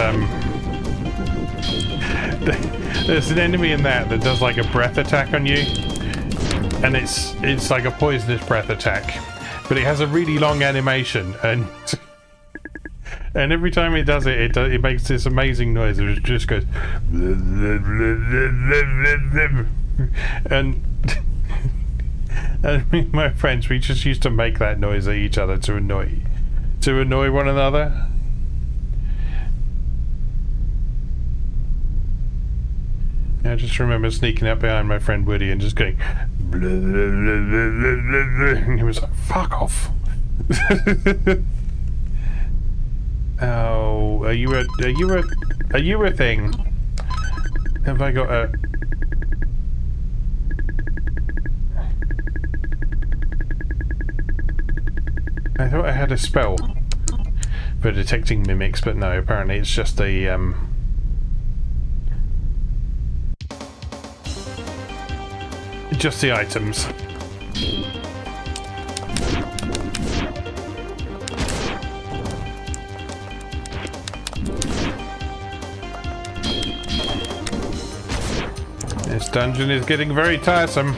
there's an enemy in that does like a breath attack on you, and it's like a poisonous breath attack, but it has a really long animation, and every time it does it, it makes this amazing noise. It just goes, and me and my friends, we just used to make that noise at each other to annoy one another. I just remember sneaking up behind my friend Woody and just going, and he was like, "Fuck off." Oh, are you a thing? Have I got a... I thought I had a spell for detecting mimics, but no, apparently it's just a just the items. This dungeon is getting very tiresome.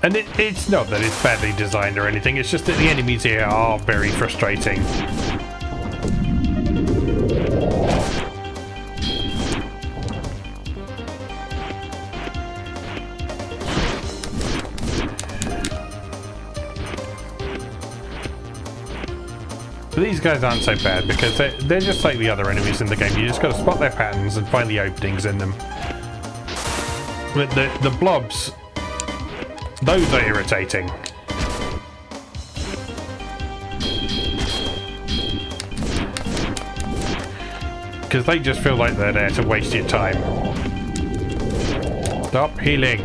And it's not that it's badly designed or anything, it's just that the enemies here are very frustrating. But these guys aren't so bad because they're just like the other enemies in the game. You just got to spot their patterns and find the openings in them. But the blobs, those are irritating. because they just feel like they're there to waste your time. Stop healing.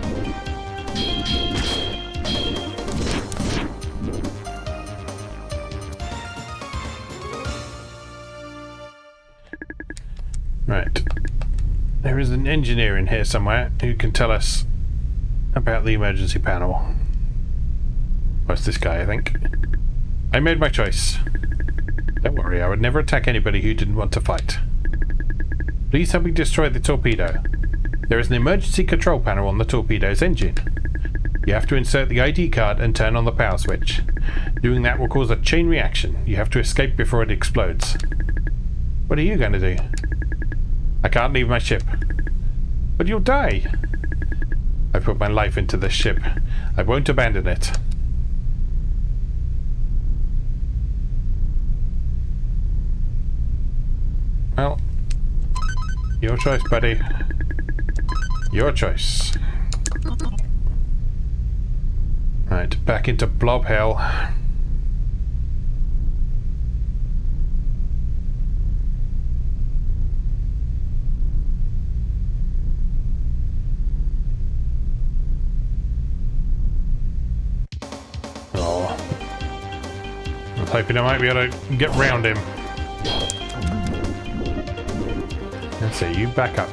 Right. There is an engineer in here somewhere who can tell us about the emergency panel. Oh, it's this guy, I think. I made my choice. Don't worry, I would never attack anybody who didn't want to fight. Please help me destroy the torpedo. There is an emergency control panel on the torpedo's engine. You have to insert the ID card and turn on the power switch. Doing that will cause a chain reaction. You have to escape before it explodes. What are you going to do? I can't leave my ship. But you'll die. I put my life into this ship. I won't abandon it. Well, your choice, buddy. Your choice. Right, back into blob hell. Oh. I was hoping I might be able to get round him. Let's see, you back up.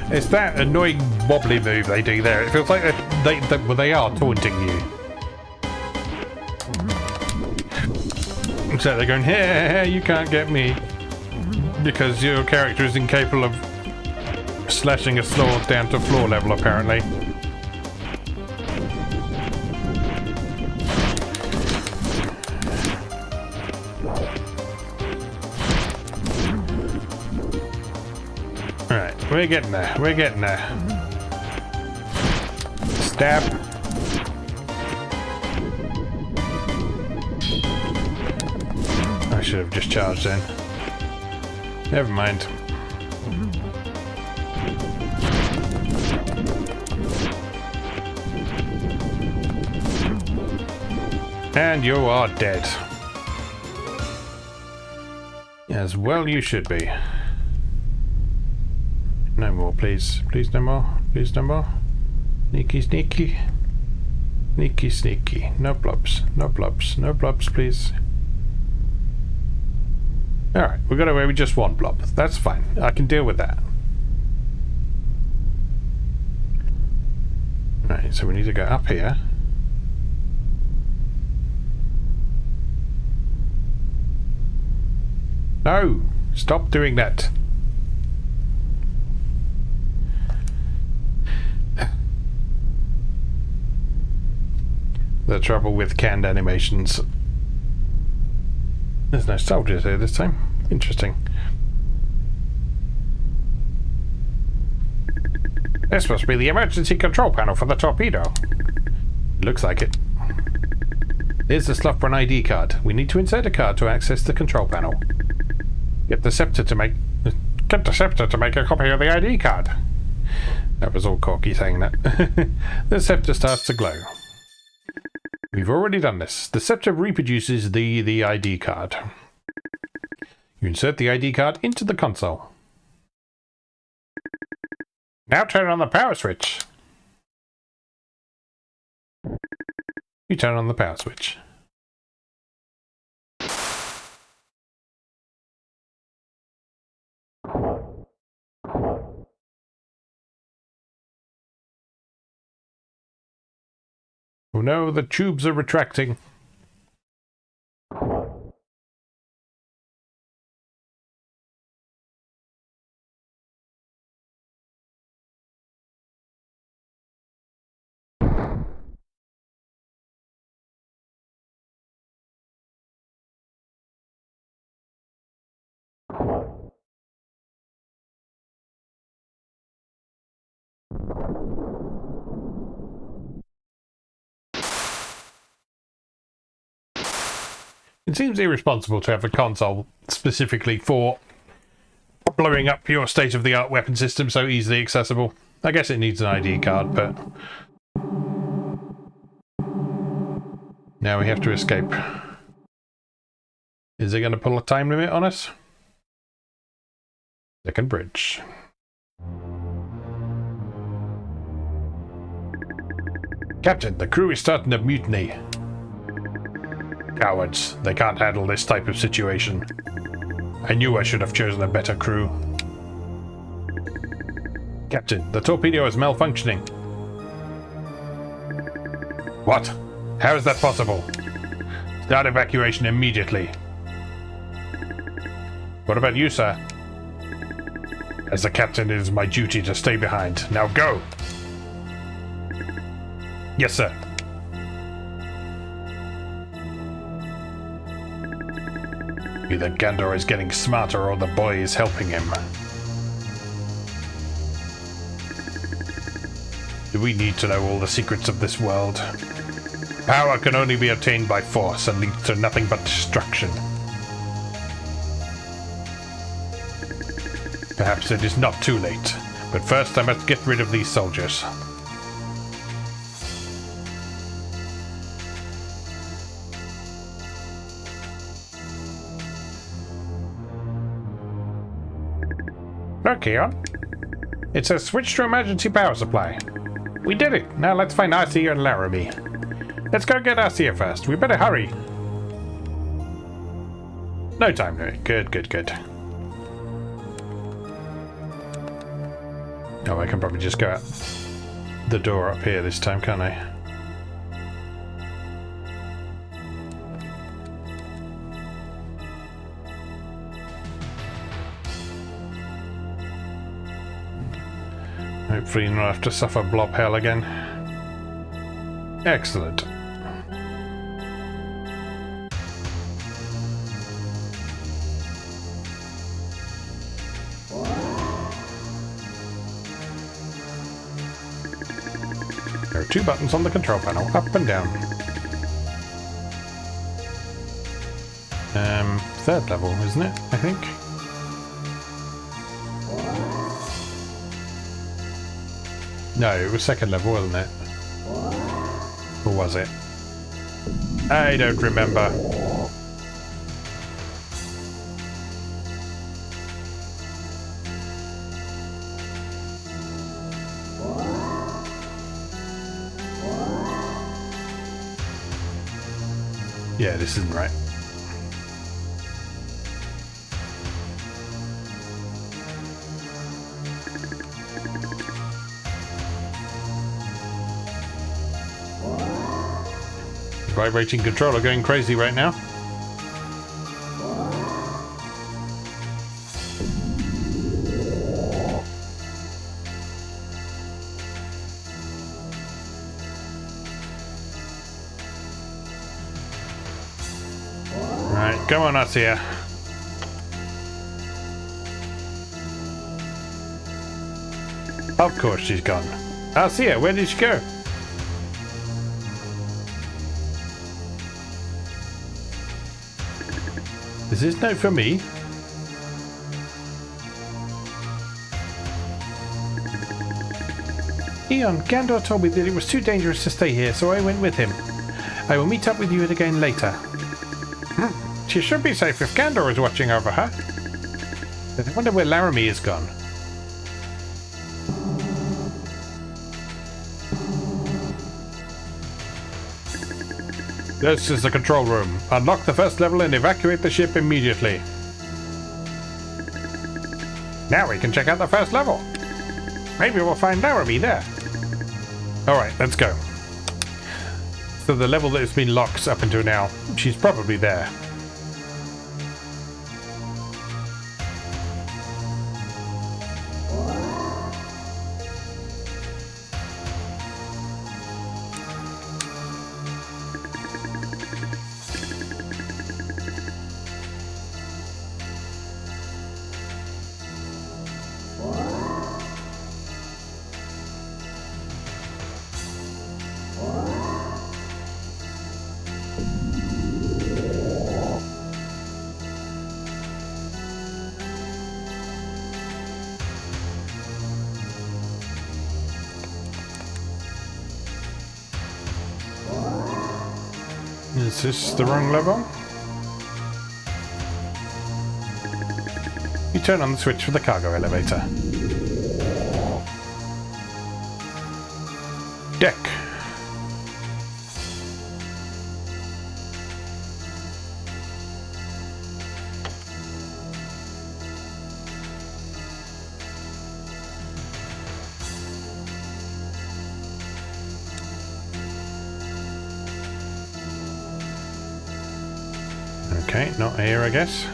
It's that annoying wobbly move they do there. It feels like they are taunting you. So they're going, hey, you can't get me. Because your character is incapable of slashing a sword down to floor level, apparently. Alright, we're getting there. We're getting there. Stab. I should have just charged then. Never mind. And you are dead. As well you should be. No more, please. Please no more. Please no more. Sneaky, sneaky. Sneaky, sneaky. No blobs. No blobs. No blobs, please. Alright, we got away with just one blob. That's fine. I can deal with that. Right, so we need to go up here. No! Stop doing that. The trouble with canned animations. There's no soldiers here this time. Interesting. This must be the emergency control panel for the torpedo. Looks like it. Here's the slot for an ID card. We need to insert a card to access the control panel. Get the scepter to make a copy of the ID card. That was all Corky saying that. The scepter starts to glow. We've already done this. The scepter reproduces the ID card. You insert the ID card into the console. Now turn on the power switch. You turn on the power switch. Oh no, the tubes are retracting. It seems irresponsible to have a console specifically for blowing up your state-of-the-art weapon system so easily accessible. I guess it needs an ID card, but... Now we have to escape. Is it going to pull a time limit on us? Second bridge. Captain, the crew is starting a mutiny. Cowards. They can't handle this type of situation. I knew I should have chosen a better crew. Captain, the torpedo is malfunctioning. What? How is that possible? Start evacuation immediately. What about you, sir? As the captain, it is my duty to stay behind. Now go! Yes, sir. Either Gandor is getting smarter or the boy is helping him. Do we need to know all the secrets of this world? Power can only be obtained by force and leads to nothing but destruction. Perhaps it is not too late, but first I must get rid of these soldiers. Okay, on. It says switch to emergency power supply. We did it. Now let's find Arcia and Laramie. Let's go get Arcia first. We better hurry. No time limit. Good, good, good. Oh, I can probably just go out the door up here this time, can't I? Hopefully not have to suffer blob hell again. Excellent. There are two buttons on the control panel, up and down. Third level, isn't it? I think. No, it was second level, wasn't it? Or was it? I don't remember. Yeah, this isn't right. Vibrating controller going crazy right now. Right, come on, Arcia. Of course she's gone. Arcia, where did she go? Is this note for me? Eon, Gandor told me that it was too dangerous to stay here, so I went with him. I will meet up with you again later. She should be safe if Gandor is watching over her. I wonder where Laramie is gone. This is the control room. Unlock the first level and evacuate the ship immediately. Now we can check out the first level. Maybe we'll find Laramie there. Alright, let's go. So the level that has been locked up until now, she's probably there. Is this the wrong level? You turn on the switch for the cargo elevator. Deck. Okay, not here, I guess.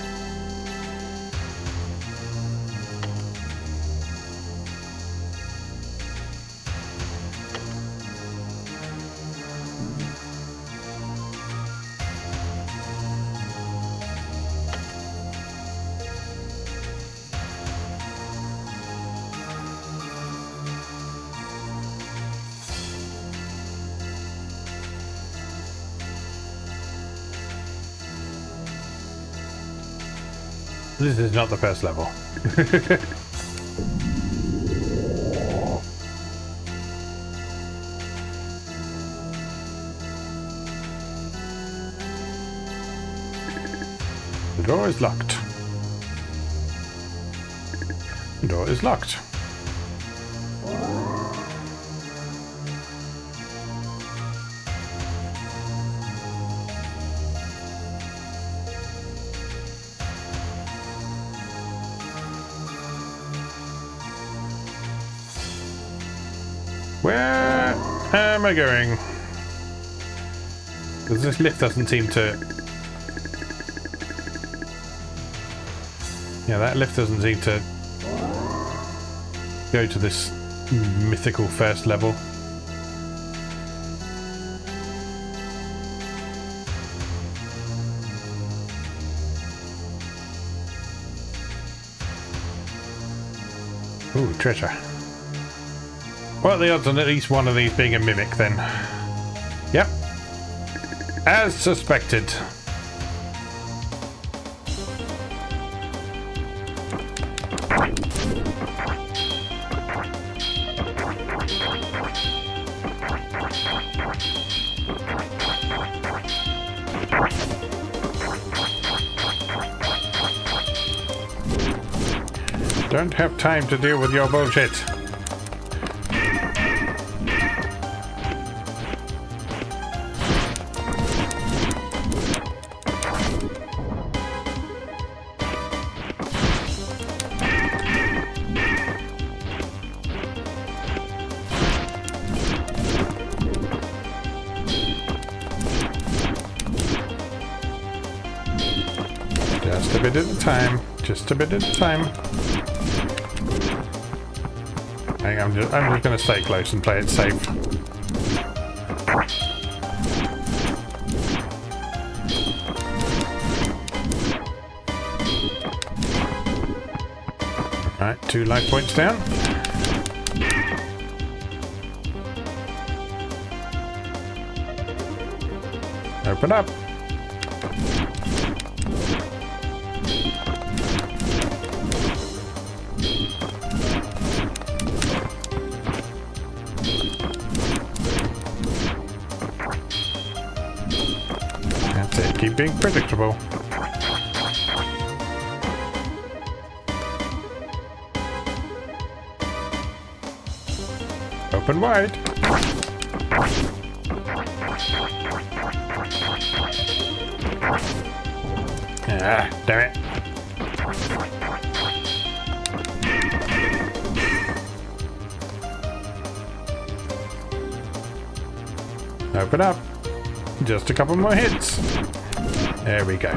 This is not the first level. The door is locked. The door is locked. Where am I going? Because this lift doesn't seem to... Yeah, that lift doesn't seem to go to this mythical first level. Ooh, treasure. What are the odds on at least one of these being a mimic then? Yep. As suspected. Don't have time to deal with your bullshit. Just a bit at a time. Just a bit at a time. Hang on, I'm just going to stay close and play it safe. Alright, 2 life points down. Open up. That's it, keep being predictable. Open wide. Ah, damn it. Open up. Just a couple more hits. There we go.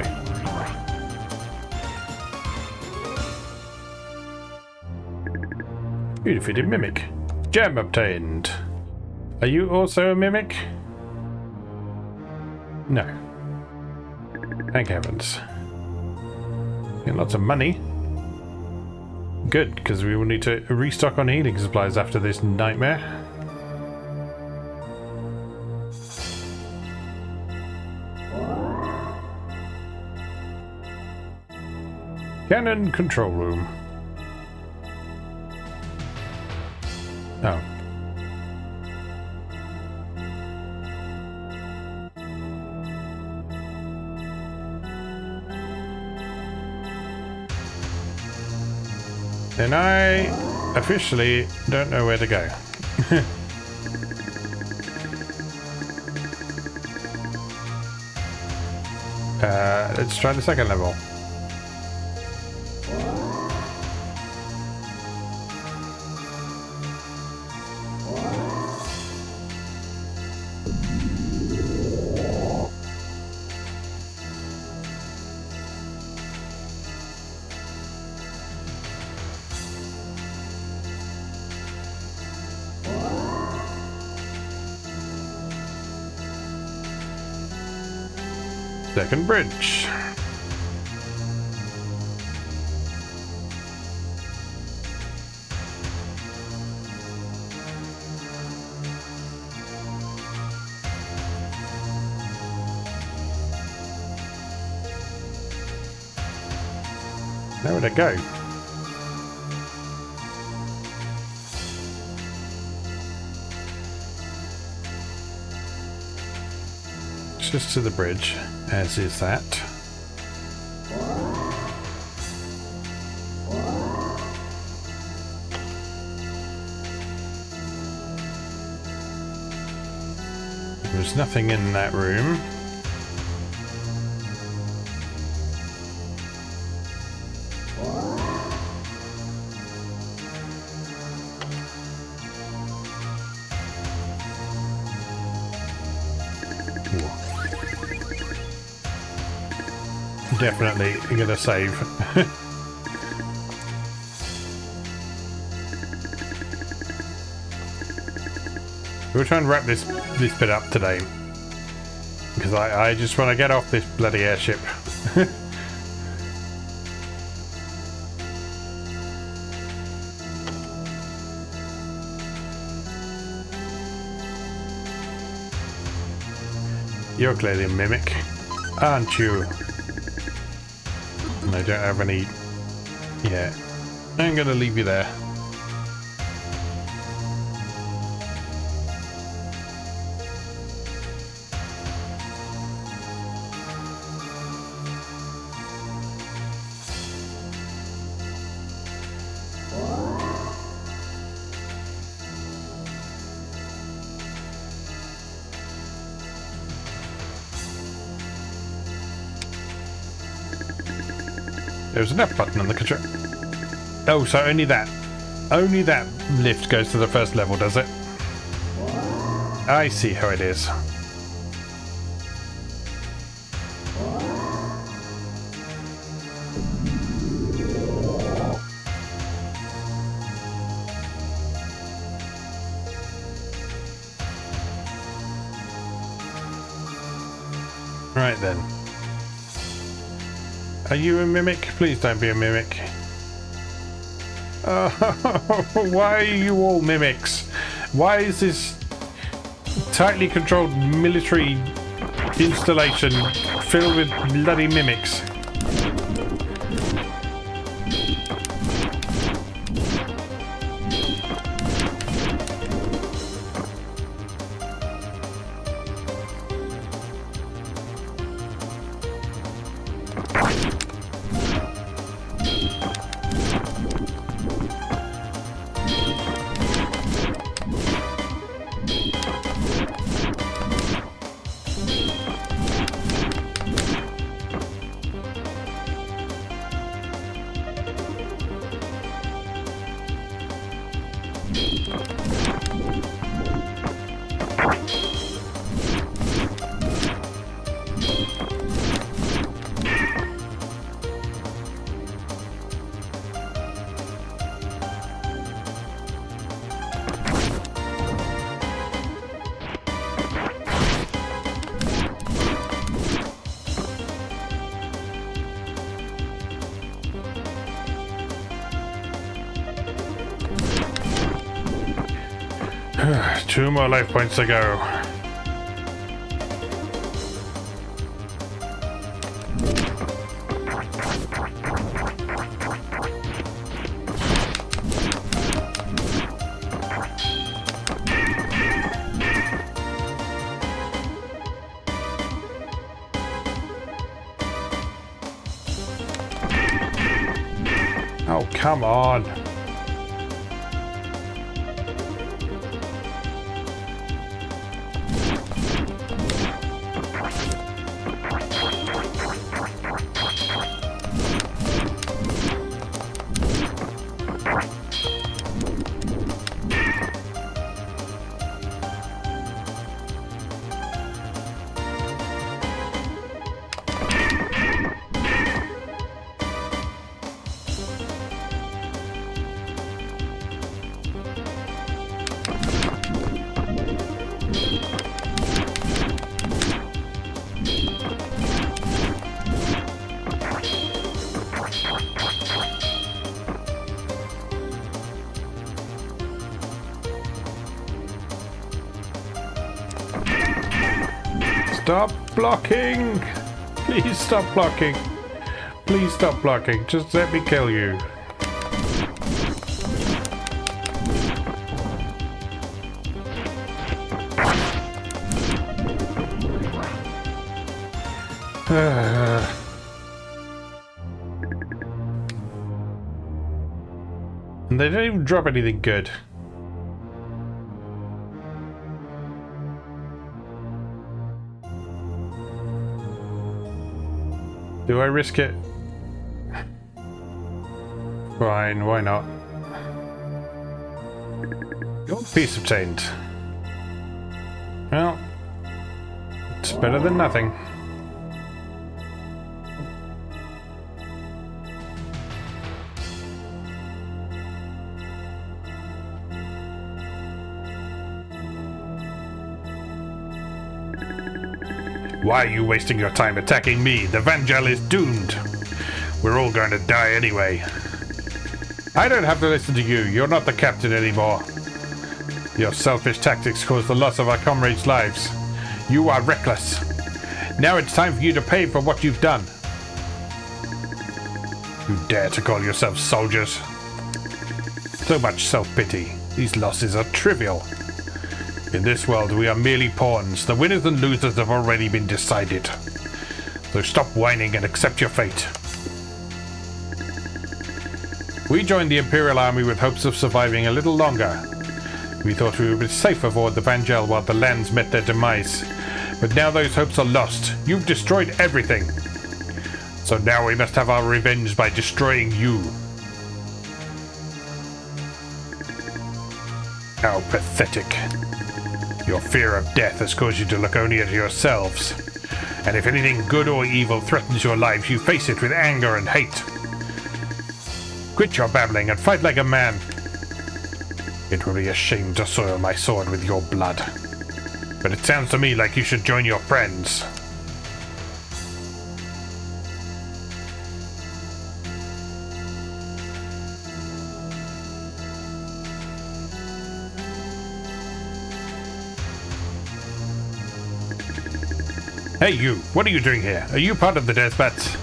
You defeated Mimic. Gem obtained. Are you also a Mimic? No. Thank heavens. Get lots of money. Good, because we will need to restock on healing supplies after this nightmare. Cannon control room. Oh. Then I officially don't know where to go. Let's try the second level. Second bridge. Nowhere to go. Just to the bridge, as is that. There's nothing in that room. Definitely gonna save. We'll try and wrap this bit up today, because I just want to get off this bloody airship. You're clearly a mimic, aren't you? I don't have any. Yeah, I'm gonna leave you there. There's an F button on the control. Oh, so only that lift goes to the first level, does it? I see how it is. Right then. Are you a mimic? Please don't be a mimic. Why are you all mimics? Why is this tightly controlled military installation filled with bloody mimics? Two more life points to go. Oh, come on. Stop blocking! Please stop blocking. Please stop blocking. Just let me kill you. And they don't even drop anything good. Do I risk it? Fine, why not? Peace obtained. Well, it's better than nothing. Why are you wasting your time attacking me? The Vangel is doomed. We're all going to die anyway. I don't have to listen to you. You're not the captain anymore. Your selfish tactics caused the loss of our comrades' lives. You are reckless. Now it's time for you to pay for what you've done. You dare to call yourselves soldiers? So much self-pity. These losses are trivial. In this world, we are merely pawns. The winners and losers have already been decided. So stop whining and accept your fate. We joined the Imperial Army with hopes of surviving a little longer. We thought we would be safe aboard the Vangel while the lands met their demise. But now those hopes are lost. You've destroyed everything. So now we must have our revenge by destroying you. How pathetic. Your fear of death has caused you to look only at yourselves. And if anything good or evil threatens your lives, you face it with anger and hate. Quit your babbling and fight like a man. It will be a shame to soil my sword with your blood. But it sounds to me like you should join your friends. Hey you, what are you doing here? Are you part of the Death Bats?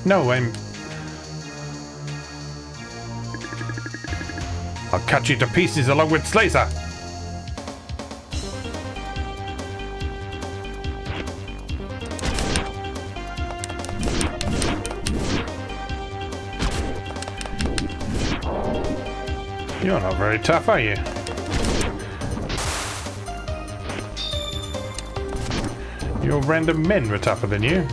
No, I'll cut you to pieces along with Slazer! You're not very tough, are you? Your random men were tougher than you.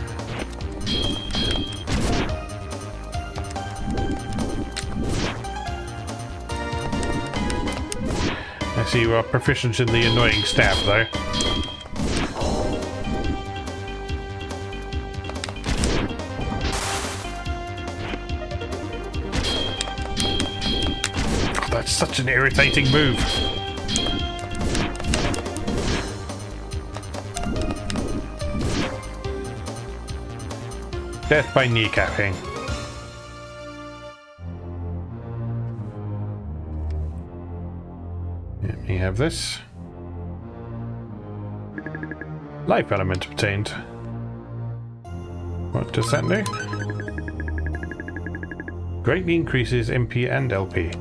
I see you are proficient in the annoying stab, though. Oh, that's such an irritating move. Death by kneecapping. Let me have this. Life element obtained. What does that do? Greatly increases MP and LP.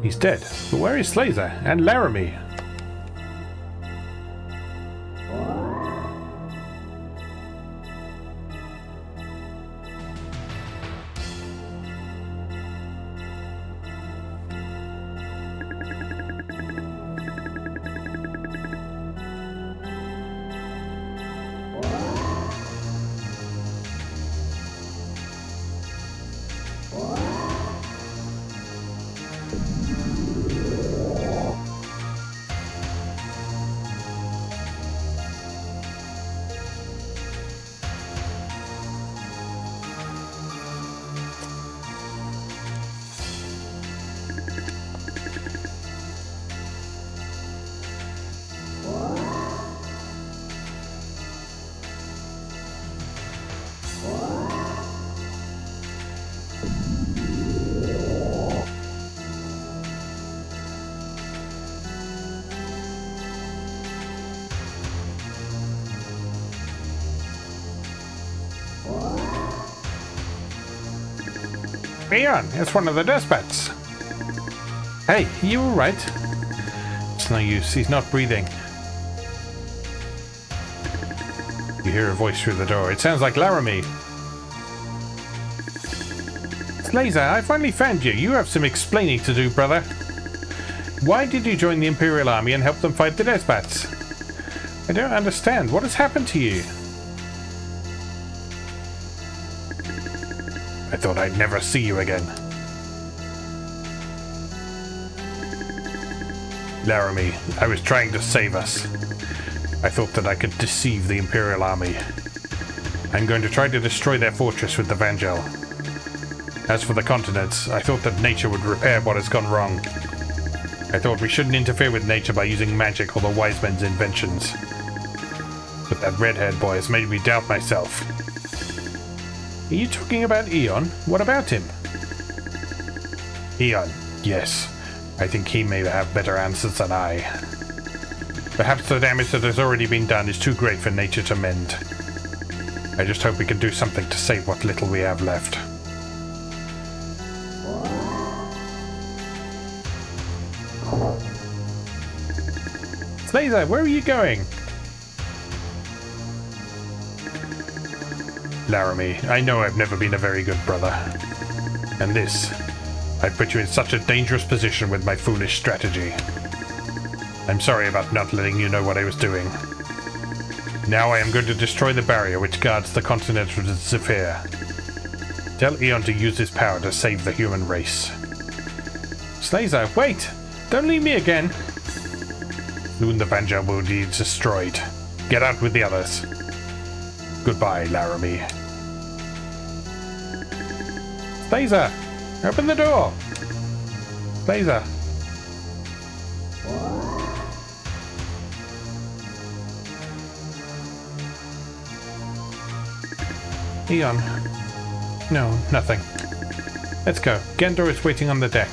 He's dead. But where is Slazer and Laramie? Eon, it's one of the despots. Hey, are you alright? It's no use, he's not breathing. You hear a voice through the door. It sounds like Laramie. Laser, I finally found you. You have some explaining to do, brother. Why did you join the Imperial Army and help them fight the despots? I don't understand. What has happened to you? I thought I'd never see you again. Laramie, I was trying to save us. I thought that I could deceive the Imperial Army. I'm going to try to destroy their fortress with the Vangel. As for the continents, I thought that nature would repair what has gone wrong. I thought we shouldn't interfere with nature by using magic or the wise men's inventions. But that red-haired boy has made me doubt myself. Are you talking about Eon? What about him? Eon, yes. I think he may have better answers than I. Perhaps the damage that has already been done is too great for nature to mend. I just hope we can do something to save what little we have left. Laser, where are you going? Laramie, I know I've never been a very good brother. And this, I put you in such a dangerous position with my foolish strategy. I'm sorry about not letting you know what I was doing. Now I am going to destroy the barrier which guards the continent of the Zephyr. Tell Eon to use his power to save the human race. Slazer, wait! Don't leave me again! Soon the Vangel will be destroyed. Get out with the others. Goodbye, Laramie. Slazer! Open the door! Slazer! Eon. No, nothing. Let's go. Gendor is waiting on the deck.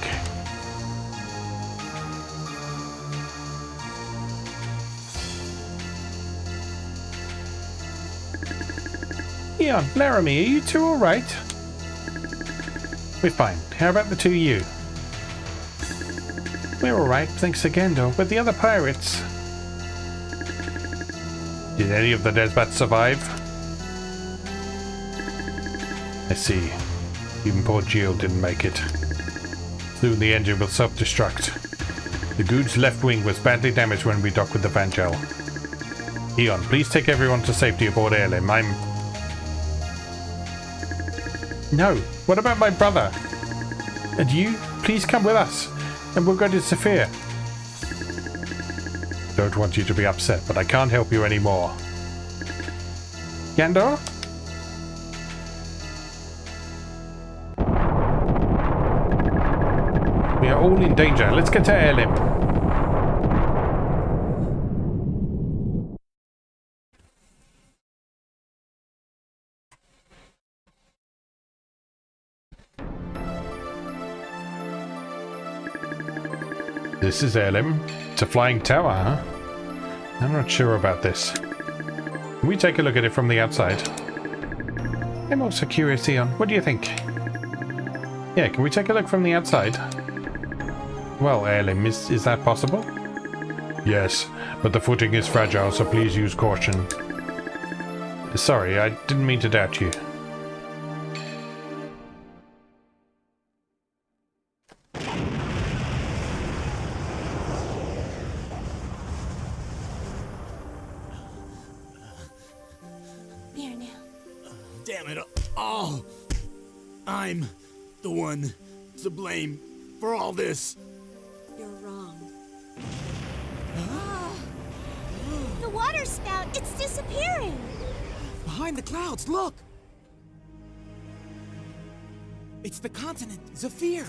Eon, Laramie, are you two alright? We're fine. How about the two of you? We're alright, thanks to Gendor, but the other pirates... Did any of the despots survive? I see. Even poor Jill didn't make it. Soon the engine will self-destruct. The Gude's left wing was badly damaged when we docked with the Vangel. Eon, please take everyone to safety aboard Airlim. No, what about my brother? And you? Please come with us, and we'll go to Zephyr. Don't want you to be upset, but I can't help you anymore. Gendor? We are all in danger. Let's get to Airlim. This is Airlim. It's a flying tower, huh? I'm not sure about this. Can we take a look at it from the outside? I'm also curious, Eon. What do you think? Yeah, can we take a look from the outside? Well, Airlim, is that possible? Yes, but the footing is fragile, so please use caution. Sorry, I didn't mean to doubt you. There now. Damn it all! I'm the one to blame for all this. You're wrong. The water spout, it's disappearing! Behind the clouds, look! It's the continent, Zephyr!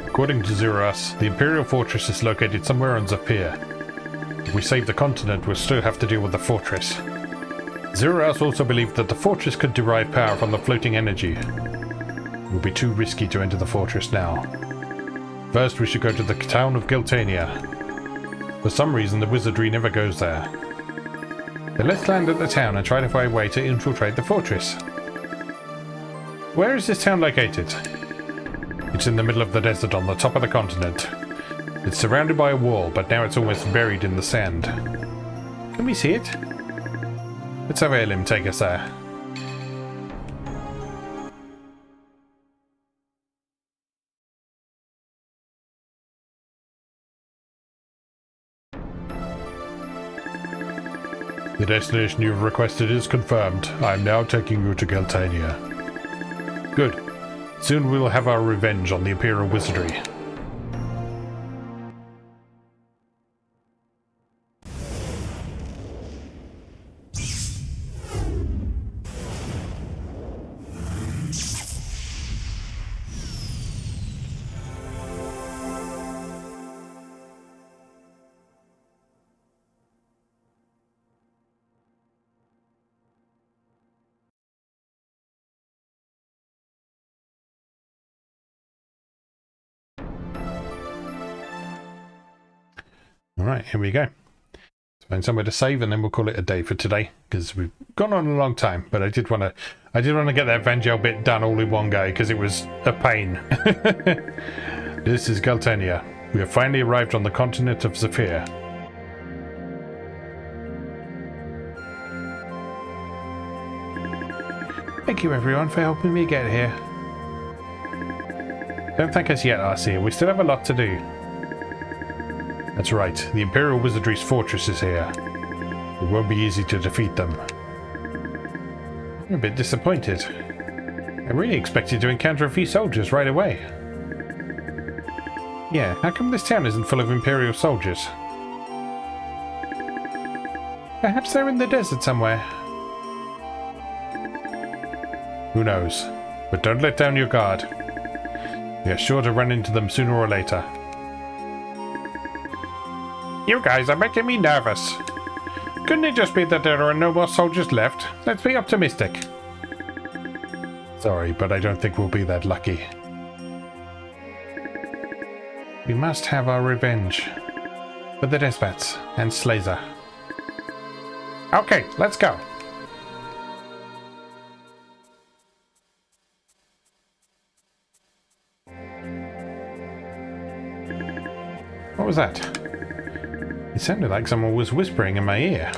According to Zeros, the Imperial Fortress is located somewhere on Zephyr. If we save the continent, we'll still have to deal with the fortress. Zeros also believed that the fortress could derive power from the floating energy. It would be too risky to enter the fortress now. First, we should go to the town of Giltania. For some reason, the wizardry never goes there. Then let's land at the town and try to find a way to infiltrate the fortress. Where is this town located? It's in the middle of the desert on the top of the continent. It's surrounded by a wall, but now it's almost buried in the sand. Can we see it? Let's have Elim take us there. The destination you've requested is confirmed. I am now taking you to Giltania. Good. Soon we will have our revenge on the Imperial Wizardry. Alright, here we go. Let's find somewhere to save and then we'll call it a day for today, because we've gone on a long time, but I did want to get that Vangel bit done all in one go because it was a pain. This is Giltania. We have finally arrived on the continent of Zephyr. Thank you everyone for helping me get here. Don't thank us yet, Arcia. We still have a lot to do. That's right, the Imperial Wizardry's fortress is here. It won't be easy to defeat them. I'm a bit disappointed. I really expected to encounter a few soldiers right away. Yeah, how come this town isn't full of Imperial soldiers? Perhaps they're in the desert somewhere. Who knows? But don't let down your guard. We are sure to run into them sooner or later. You guys are making me nervous. Couldn't it just be that there are no more soldiers left? Let's be optimistic. Sorry, but I don't think we'll be that lucky. We must have our revenge. For the Despots and Slazer. Okay, let's go. What was that? It sounded like someone was whispering in my ear.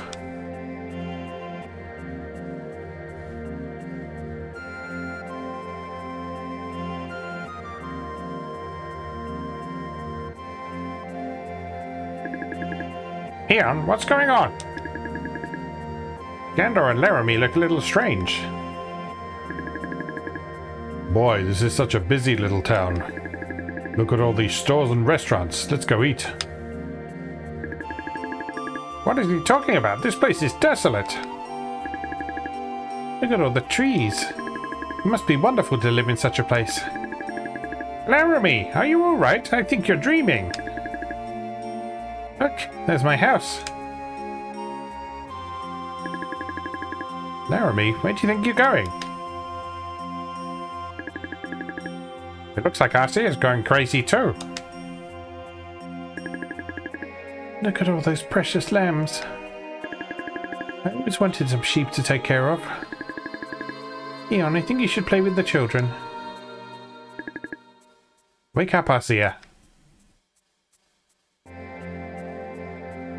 Eon, what's going on? Gandor and Laramie look a little strange. Boy, this is such a busy little town. Look at all these stores and restaurants. Let's go eat. What is he talking about? This place is desolate. Look at all the trees. It must be wonderful to live in such a place. Laramie, are you all right? I think you're dreaming. Look, there's my house. Laramie, where do you think you're going? It looks like Arcia is going crazy too. Look at all those precious lambs. I always wanted some sheep to take care of. Eon, I think you should play with the children. Wake up, Arcia.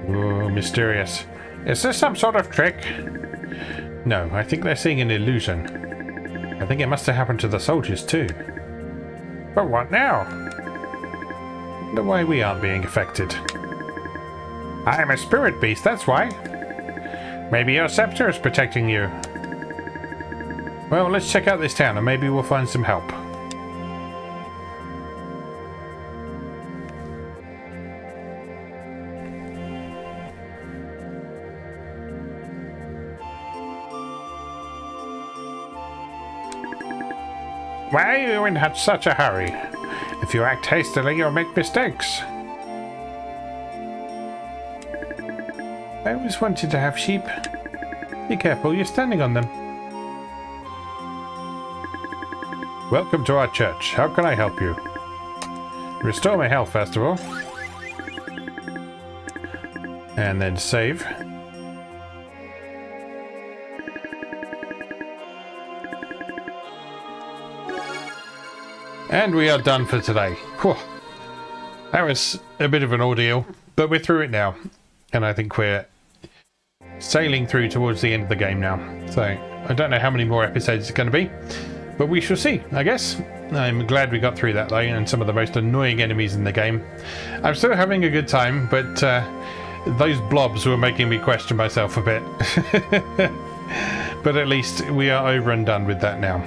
Oh, mysterious. Is this some sort of trick? No, I think they're seeing an illusion. I think it must have happened to the soldiers too. But what now? I wonder why we aren't being affected. I'm a spirit beast, that's why. Maybe your scepter is protecting you. Well, let's check out this town and maybe we'll find some help. Why are you in such a hurry? If you act hastily, you'll make mistakes. I always wanted to have sheep. Be careful, you're standing on them. Welcome to our church. How can I help you? Restore my health first of all. And then save. And we are done for today. Whew. That was a bit of an ordeal, but we're through it now. And I think we're sailing through towards the end of the game now. So I don't know how many more episodes it's going to be, but we shall see, I guess. I'm glad we got through that though, and some of the most annoying enemies in the game. I'm still having a good time, but those blobs were making me question myself a bit. But at least we are over and done with that now.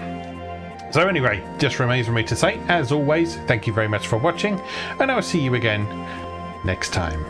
So anyway, just remains for me to say, as always, thank you very much for watching, and I will see you again next time.